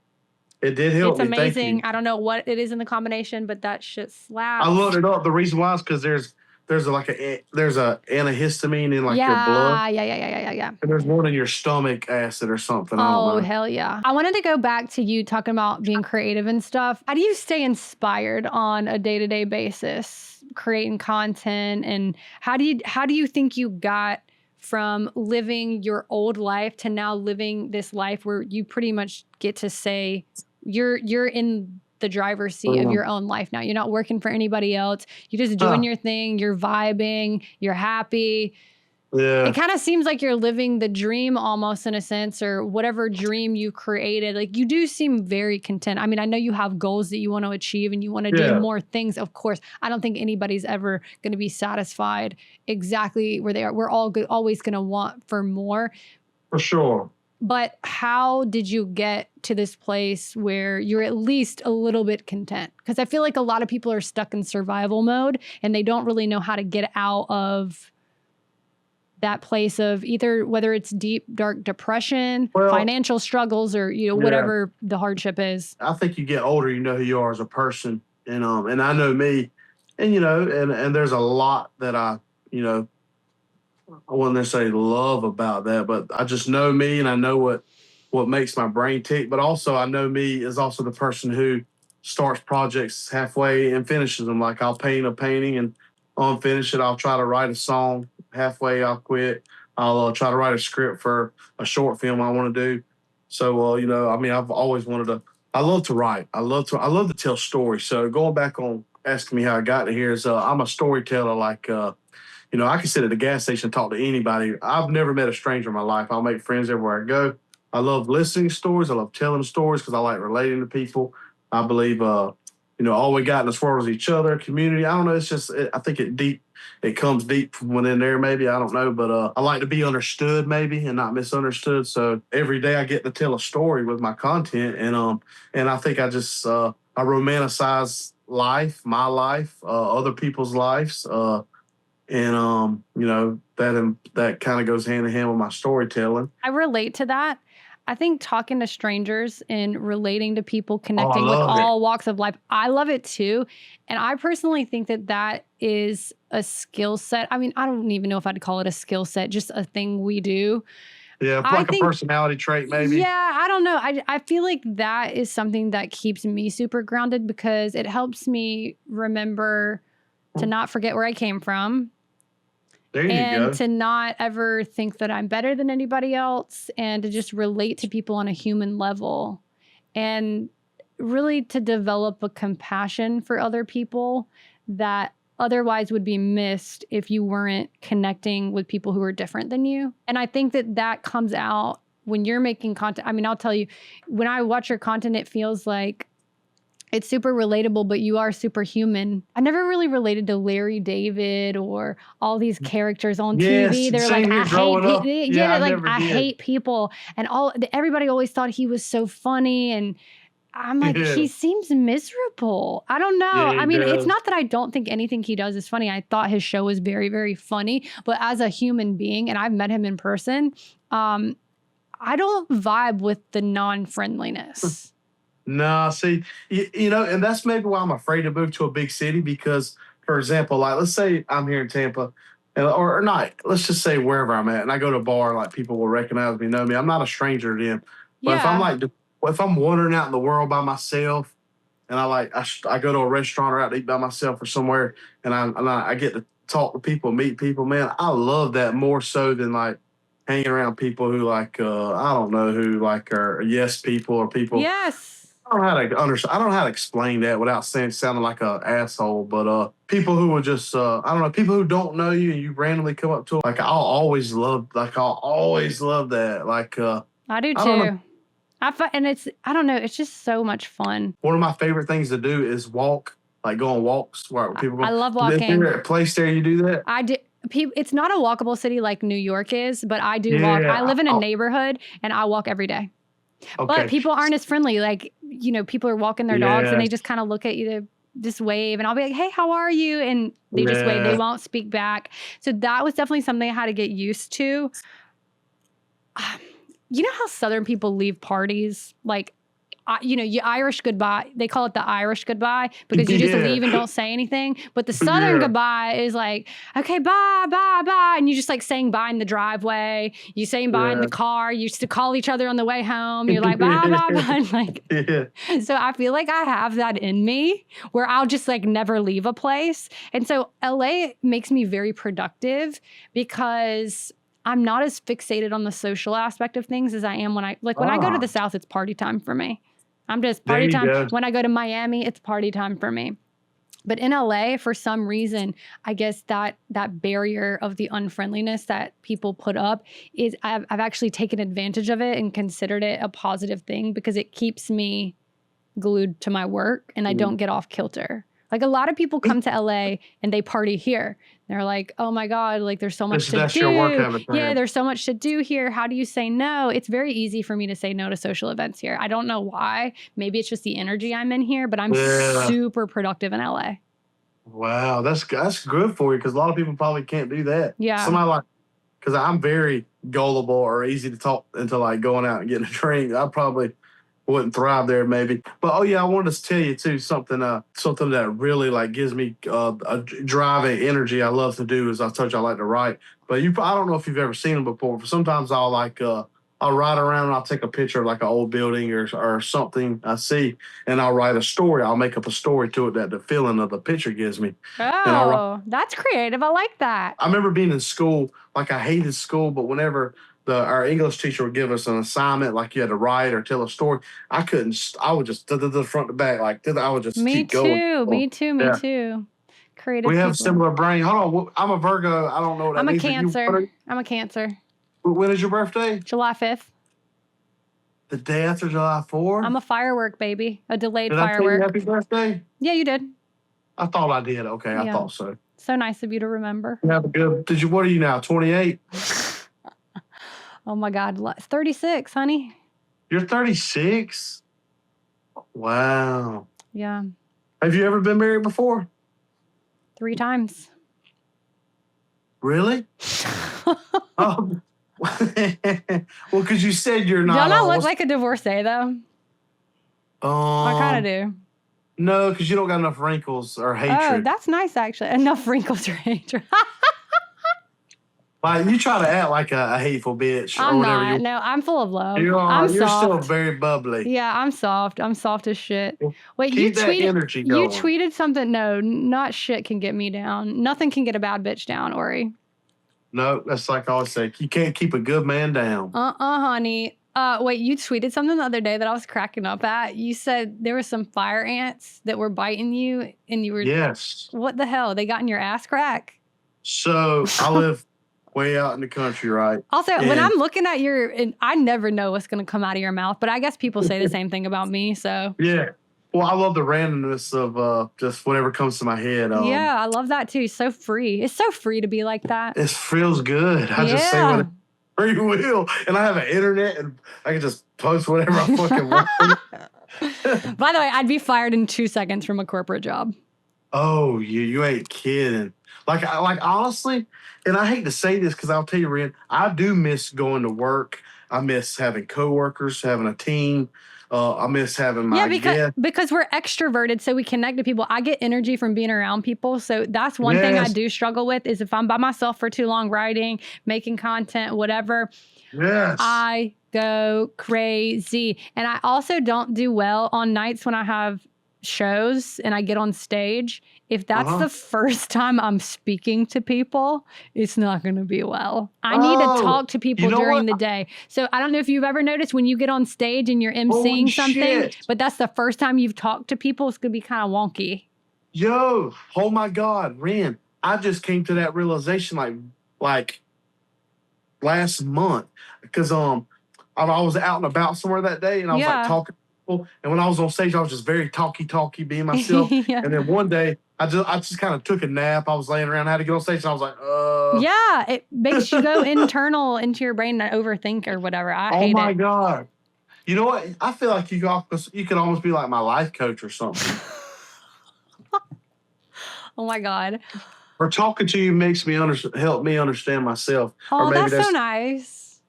It did help. It's amazing. I don't know what it is in the combination, but that shit slaps. I looked it up. The reason why is because there's a antihistamine in your blood. Yeah. And there's one in your stomach acid or something. Oh, hell yeah. I wanted to go back to you talking about being creative and stuff. How do you stay inspired on a day-to-day basis? creating content, and how do you think you got from living your old life to now living this life where you pretty much get to say you're in the driver's seat of your own life now? You're not working for anybody else. You're just doing your thing. You're vibing. You're happy. Yeah. It kind of seems like you're living the dream almost, in a sense, or whatever dream you created. Like, you do seem very content. I mean, I know you have goals that you want to achieve and you want to do more things. Of course, I don't think anybody's ever going to be satisfied exactly where they are. We're all always going to want for more. For sure. But how did you get to this place where you're at least a little bit content? Because I feel like a lot of people are stuck in survival mode and they don't really know how to get out of that place of either, whether it's deep, dark depression, financial struggles, or, whatever the hardship is. I think you get older, you know who you are as a person. And I know me, and, and there's a lot that I wouldn't necessarily love about that, but I just know me and I know what makes my brain tick. But also I know me is also the person who starts projects halfway and finishes them. Like, I'll paint a painting and I'll finish it. I'll try to write a song. Halfway, I'll quit. I'll try to write a script for a short film I want to do. So, I've always wanted to. I love to write. I love to tell stories. So, going back on asking me how I got to here is, I'm a storyteller. Like, I can sit at the gas station and talk to anybody. I've never met a stranger in my life. I'll make friends everywhere I go. I love listening to stories. I love telling stories because I like relating to people. I believe, all we got in this world is each other, community. I don't know. It's just, I think it comes deep from within there, maybe. I don't know. But I like to be understood, maybe, and not misunderstood. So every day I get to tell a story with my content. And I think I just, I romanticize life, my life, other people's lives. And that kind of goes hand in hand with my storytelling. I relate to that. I think talking to strangers and relating to people, connecting with all walks of life, I love it too. And I personally think that is a skill set. I mean, I don't even know if I'd call it a skill set, just a thing we do. Yeah, like a personality trait, maybe. Yeah, I don't know. I feel like that is something that keeps me super grounded because it helps me remember to not forget where I came from. There you go. And to not ever think that I'm better than anybody else, and to just relate to people on a human level, and really to develop a compassion for other people that otherwise would be missed if you weren't connecting with people who are different than you. And I think that comes out when you're making content. I mean, I'll tell you, when I watch your content, it feels like it's super relatable, but you are super human. I never really related to Larry David or all these characters on TV. They're like, I hate people, and everybody always thought he was so funny, and I'm like, he seems miserable. I don't know. I mean, it's not that I don't think anything he does is funny. I thought his show was very, very funny, but as a human being, and I've met him in person, I don't vibe with the non-friendliness. No, see, and that's maybe why I'm afraid to move to a big city because, for example, like, let's say I'm here in Tampa, or not, let's just say wherever I'm at, and I go to a bar, like, people will recognize me, know me. I'm not a stranger to them. But if I'm wandering out in the world by myself, and I go to a restaurant or out to eat by myself or somewhere, and I get to talk to people, meet people, man, I love that more so than, like, hanging around people who, like, I don't know, who, like, are yes people or people. Yes. I don't know how to explain that without sounding like an asshole, but people who are just people who don't know you and you randomly come up to them, like, I'll always love that. Like, I do too. I don't know, it's just so much fun. One of my favorite things to do is walk, like go on walks where people go. I love walking. Is there a place there you do that? I do. It's not a walkable city like New York is, but I do walk. I live in a neighborhood and I walk every day. Okay. But people aren't as friendly. Like, people are walking their dogs and they just kind of look at you to just wave, and I'll be like, hey, how are you? And they just wave. They won't speak back. So that was definitely something I had to get used to. You know how Southern people leave parties? Like, you Irish goodbye. They call it the Irish goodbye because you just leave and don't say anything. But the Southern goodbye is like, okay, bye, bye, bye. And you just like saying bye in the driveway. You saying bye in the car. You used to call each other on the way home. You're like, bye, bye, bye. Like, so I feel like I have that in me where I'll just like never leave a place. And so LA makes me very productive because I'm not as fixated on the social aspect of things as I am when I go to the South, it's party time for me. I'm just party time. Go. When I go to Miami, it's party time for me. But in LA, for some reason, I guess that barrier of the unfriendliness that people put up is I've actually taken advantage of it and considered it a positive thing because it keeps me glued to my work and I don't get off kilter. Like a lot of people come to LA and they party here. They're like, oh my God, like there's so much to do. Your work yeah, there's so much to do here. How do you say no? It's very easy for me to say no to social events here. I don't know why. Maybe it's just the energy I'm in here, but I'm super productive in LA. Wow, that's good for you because a lot of people probably can't do that. Yeah. Somebody like, because I'm very gullible or easy to talk into like going out and getting a drink. I probably wouldn't thrive there maybe. But I wanted to tell you too something that really like gives me a drive and energy I love to do is I told you I like to write. But I don't know if you've ever seen them before. Sometimes I'll like I'll ride around and I'll take a picture of like an old building or something I see and I'll write a story. I'll make up a story to it that the feeling of the picture gives me. Oh, that's creative. I like that. I remember being in school, like I hated school, but whenever our English teacher would give us an assignment, like you had to write or tell a story. I would just the front to back, like I would just keep going. Me too. Creative. We have a similar brain. Hold on, I'm a Virgo. I don't know what that means. I'm a Cancer. When is your birthday? July 5th. The day after July 4th? I'm a firework baby, a delayed firework. Did I tell you happy birthday? Yeah, you did. I thought I did. Okay, I thought so. So nice of you to remember. You have a good. What are you now? 28. Oh my God, 36, honey. You're 36? Wow. Yeah. Have you ever been married before? 3 times. Really? Well, because you said you're not. Don't I look like a divorcee though? I kind of do. No, because you don't got enough wrinkles or hatred. Oh, that's nice actually. Enough wrinkles or hatred. Like you try to act like a hateful bitch I'm or whatever. Not. No, I'm full of love. You're soft. Still very bubbly. Yeah, I'm soft. I'm soft as shit. Wait, keep that energy going. You tweeted something. No, not shit can get me down. Nothing can get a bad bitch down, Orry. No, that's like I always say. You can't keep a good man down. Honey. Wait, you tweeted something the other day that I was cracking up at. You said there were some fire ants that were biting you, and you were. Yes. What the hell? They got in your ass crack? So I live way out in the country, right? Also, when I'm looking at and I never know what's going to come out of your mouth, but I guess people say the same thing about me, so. Yeah. Well, I love the randomness of just whatever comes to my head. Yeah, I love that too. So free. It's so free to be like that. It feels good. I just say what free will, and I have an internet, and I can just post whatever I fucking want. By the way, I'd be fired in 2 seconds from a corporate job. Oh, you ain't kidding. Like honestly, and I hate to say this because I'll tell you, Wrenn, I do miss going to work. I miss having coworkers, having a team. I miss having my because we're extroverted, so we connect to people. I get energy from being around people, so that's one thing I do struggle with is if I'm by myself for too long writing, making content, whatever. Yes. I go crazy, and I also don't do well on nights when I have shows and I get on stage. If that's the first time I'm speaking to people, it's not going to be well. I need to talk to people during the day. So I don't know if you've ever noticed when you get on stage and you're emceeing something, but that's the first time you've talked to people, it's going to be kind of wonky. Yo, oh my God, Wrenn, I just came to that realization like last month because I was out and about somewhere that day and I was like talking to people, and when I was on stage I was just very talky being myself. And then one day I just kind of took a nap. I was laying around, I had to get on stage, and I was like, Yeah, it makes you go internal into your brain and overthink or whatever. I hate it. Oh my God. You know what? I feel like you could almost be like my life coach or something. Oh my God. Or talking to you makes me help me understand myself. Oh, that's so nice.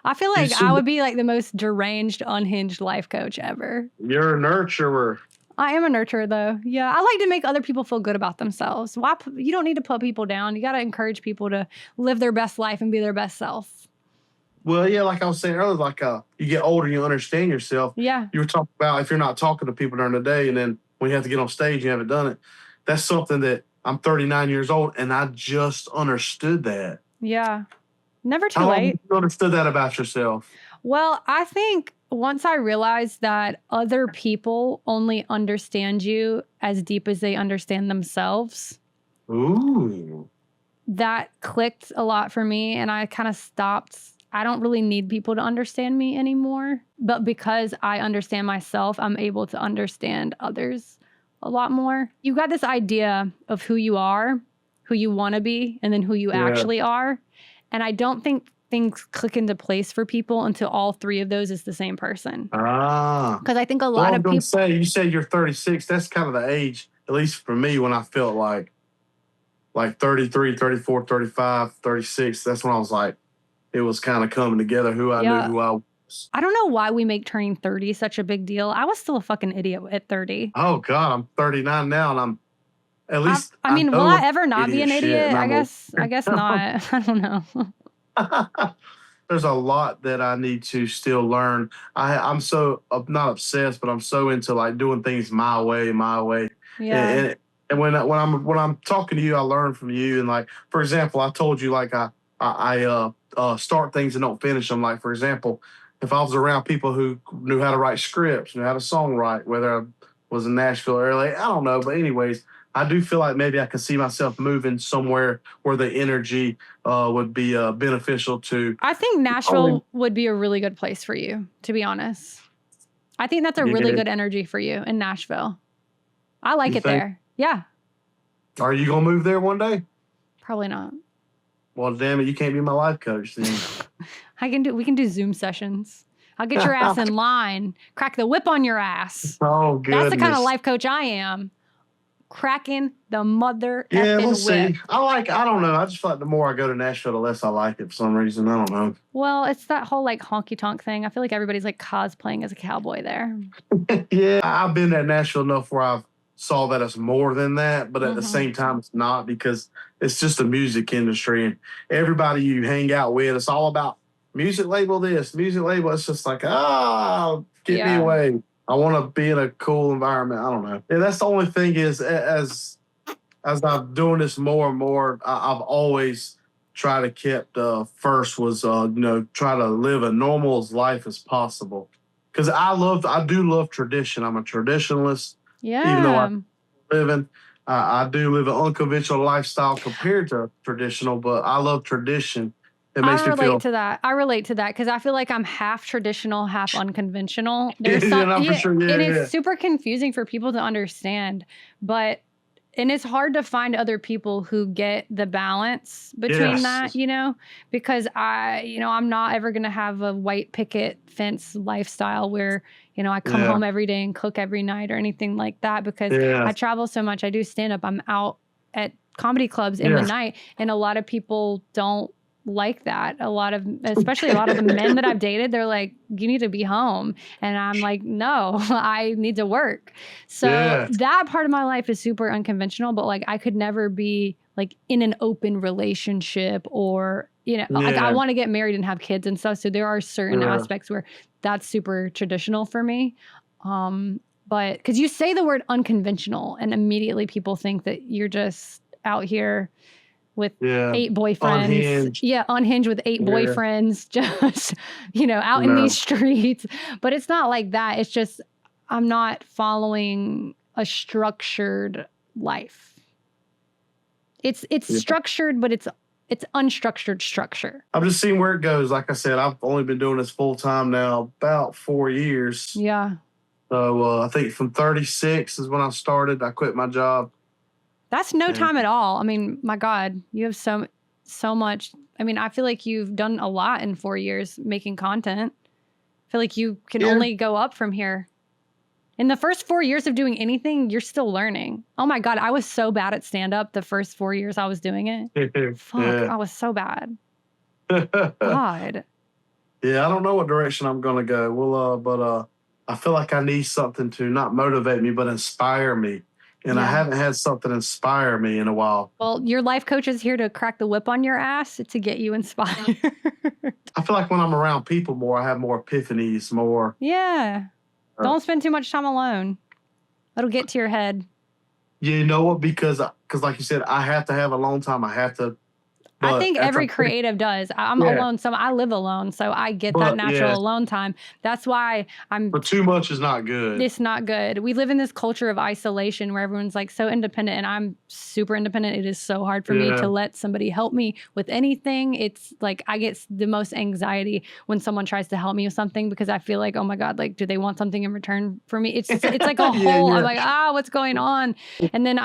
I feel like I would be like the most deranged, unhinged life coach ever. You're a nurturer. I am a nurturer, though. Yeah, I like to make other people feel good about themselves. Why? You don't need to put people down. You got to encourage people to live their best life and be their best self. Well, yeah, like I was saying earlier, like you get older, you understand yourself. Yeah. You were talking about if you're not talking to people during the day, and then when you have to get on stage, you haven't done it. That's something that I'm 39 years old, and I just understood that. Yeah. Never too How long late. have you understood that about yourself? Well, I think once I realized that other people only understand you as deep as they understand themselves. Ooh. That clicked a lot for me, and I kind of stopped. I don't really need people to understand me anymore. But because I understand myself, I'm able to understand others a lot more. You got this idea of who you are, who you want to be, and then who you actually are. And I don't think things click into place for people until all three of those is the same person. Because I think a lot of people say, you said you're 36. That's kind of the age, at least for me, when I felt like 33, 34, 35, 36. That's when I was like, it was kind of coming together, who I knew who I was. I don't know why we make turning 30 such a big deal. I was still a fucking idiot at 30. Oh, God, I'm 39 now, and I'm at least. I mean, will I ever not be an idiot? I guess not. I don't know. There's a lot that I need to still learn. I'm so not obsessed, but I'm so into like doing things my way. Yeah. And when I'm talking to you, I learn from you. And like, for example, I told you like I start things and don't finish them. Like, for example, if I was around people who knew how to write scripts, knew how to songwrite, whether I was in Nashville or LA, I don't know. But anyways, I do feel like maybe I can see myself moving somewhere where the energy would be beneficial to. I think Nashville would be a really good place for you, to be honest. I think that's a really good energy for you in Nashville. I like it there. Yeah. Are you going to move there one day? Probably not. Well, damn it, you can't be my life coach then. We can do Zoom sessions. I'll get your ass in line, crack the whip on your ass. Oh, goodness. That's the kind of life coach I am. Cracking the mother we'll whip. See. I don't know. I just feel like the more I go to Nashville, the less I like it for some reason. I don't know. Well, it's that whole like honky tonk thing. I feel like everybody's like cosplaying as a cowboy there. Yeah, I've been at Nashville enough where I've saw that it's more than that, but at the same time, it's not, because it's just a music industry, and everybody you hang out with, it's all about music label this, music label. It's just like, get me away. I want to be in a cool environment. I don't know. Yeah, that's the only thing is, as I'm doing this more and more, I've always tried to keep first was try to live a normal as life as possible, because I do love tradition. I'm a traditionalist. Yeah. Even though I do live an unconventional lifestyle compared to traditional, but I love tradition. It makes me feel. I relate to that because I feel like I'm half traditional, half unconventional. It's super confusing for people to understand, and it's hard to find other people who get the balance between that, because I'm not ever going to have a white picket fence lifestyle where, I come home every day and cook every night or anything like that, because I travel so much. I do stand up. I'm out at comedy clubs in the night, and a lot of people don't like that. Especially a lot of the men that I've dated, they're like, you need to be home. And I'm like, no, I need to work. So that part of my life is super unconventional, but like I could never be like in an open relationship or, like I want to get married and have kids and stuff. So there are certain aspects where that's super traditional for me. But because you say the word unconventional and immediately people think that you're just out here with 8 boyfriends. Unhinged. Unhinged with 8 boyfriends, just, out in these streets. But it's not like that. It's just, I'm not following a structured life. It's structured, but it's unstructured structure. I'm just seeing where it goes. Like I said, I've only been doing this full time now about 4 years. Yeah. So I think from 36 is when I started. I quit my job. That's no time at all. I mean, my God, you have so much. I mean, I feel like you've done a lot in 4 years making content. I feel like you can only go up from here. In the first 4 years of doing anything, you're still learning. Oh my God, I was so bad at stand-up the first 4 years I was doing it. Fuck, I was so bad. God. Yeah, I don't know what direction I'm gonna go. Well, but I feel like I need something to not motivate me, but inspire me. And I Yeah. haven't had something inspire me in a while. Well, your life coach is here to crack the whip on your ass to get you inspired. I feel like when I'm around people more, I have more epiphanies, more. Yeah. Don't spend too much time alone. It'll get to your head. You know what? Because like you said, I have to have alone time. I have to. I think every creative does. I'm alone, so I live alone, so I get that natural alone time. That's why But too much is not good. It's not good. We live in this culture of isolation where everyone's like so independent, and I'm super independent. It is so hard for me to let somebody help me with anything. It's like I get the most anxiety when someone tries to help me with something because I feel like, oh my God, like, do they want something in return for me? It's like a whole, I'm like, what's going on? And then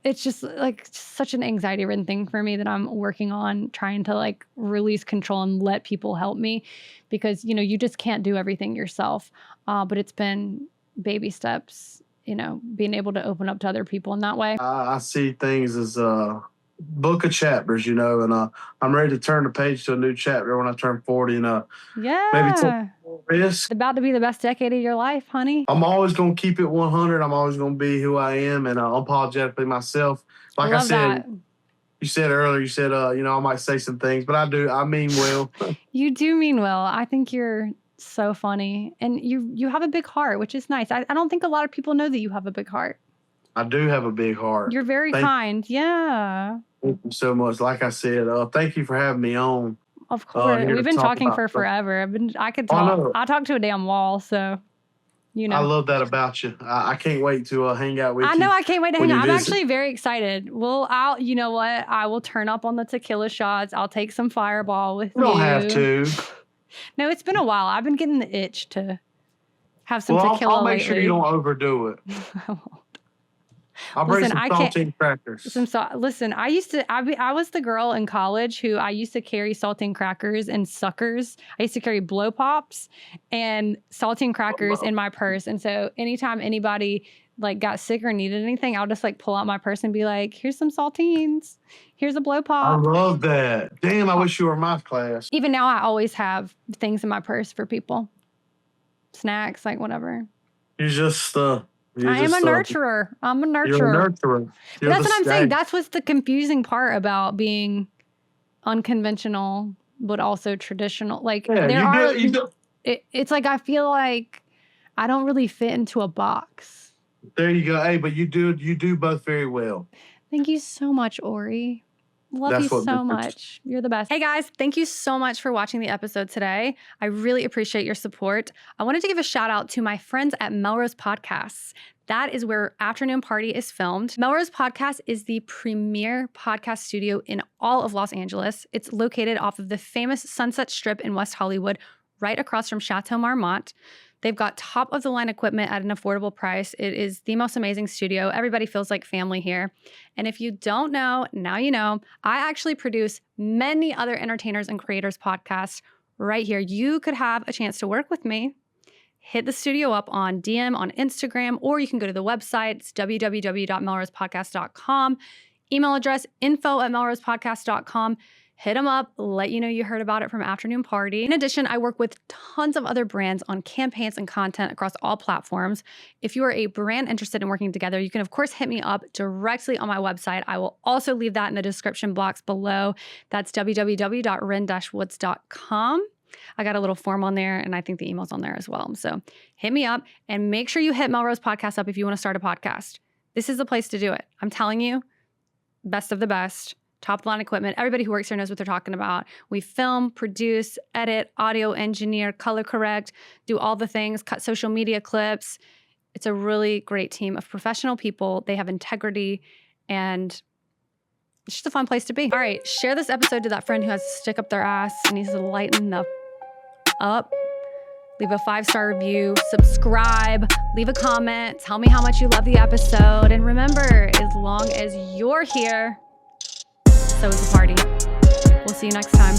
it's just like such an anxiety-ridden thing for me that I'm working on trying to like release control and let people help me because, you know, you just can't do everything yourself. But it's been baby steps, you know, being able to open up to other people in that way. I see things as a book of chapters, you know, and I'm ready to turn the page to a new chapter when I turn 40 and maybe take more risk. It's about to be the best decade of your life, honey. I'm always going to keep it 100. I'm always going to be who I am and unapologetically myself. Like I said, you said earlier, you know, I might say some things, but I mean well. You do mean well. I think you're so funny. And you have a big heart, which is nice. I don't think a lot of people know that you have a big heart. I do have a big heart. You're very kind. Yeah. Thank you so much. Like I said, thank you for having me on. Of course. We've been talking for forever. I could talk. I talk to a damn wall, so... You know. I love that about you. I can't wait to hang out with you. I know. I can't wait to hang out. I'm actually very excited. You know what? I will turn up on the tequila shots. I'll take some Fireball with you. You don't have to. No, it's been a while. I've been getting the itch to have some tequila I'll make sure you don't overdo it. I'll bring some saltine crackers. Listen, I was the girl in college who I used to carry saltine crackers and suckers. I used to carry blow pops and saltine crackers in my purse. And so anytime anybody like got sick or needed anything, I'll just like pull out my purse and be like, here's some saltines. Here's a blow pop. I love that. Damn, I wish you were in my class. Even now, I always have things in my purse for people. Snacks, like whatever. You're just... I am a nurturer. I'm a nurturer. You're a nurturer. That's what I'm saying. That's what's the confusing part about being unconventional, but also traditional. Like it's like I feel like I don't really fit into a box. There you go. Hey, but you do both very well. Thank you so much, Orry. Love you so much. You're the best. Hey guys, thank you so much for watching the episode today. I really appreciate your support. I wanted to give a shout out to my friends at Melrose Podcasts. That is where Afternoon Party is filmed. Melrose Podcast is the premier podcast studio in all of Los Angeles. It's located off of the famous Sunset Strip in West Hollywood, right across from Chateau Marmont. They've got top-of-the-line equipment at an affordable price. It is the most amazing studio. Everybody feels like family here. And if you don't know, now you know, I actually produce many other entertainers and creators podcasts right here. You could have a chance to work with me. Hit the studio up on DM on Instagram, or you can go to the website. It's www.melrosepodcast.com. Email address, info@melrosepodcast.com. Hit them up, let you know you heard about it from Afternoon Party. In addition, I work with tons of other brands on campaigns and content across all platforms. If you are a brand interested in working together, you can of course hit me up directly on my website. I will also leave that in the description box below. That's www.wrenn-woods.com. I got a little form on there, and I think the email's on there as well. So hit me up, and make sure you hit Melrose Podcast up if you want to start a podcast. This is the place to do it. I'm telling you, best of the best. Top-line equipment. Everybody who works here knows what they're talking about. We film, produce, edit, audio engineer, color correct, do all the things, cut social media clips. It's a really great team of professional people. They have integrity, and it's just a fun place to be. All right, share this episode to that friend who has to stick up their ass and needs to lighten the up. Leave a 5-star review, subscribe, leave a comment, tell me how much you love the episode. And remember, as long as you're here, so is the party. We'll see you next time.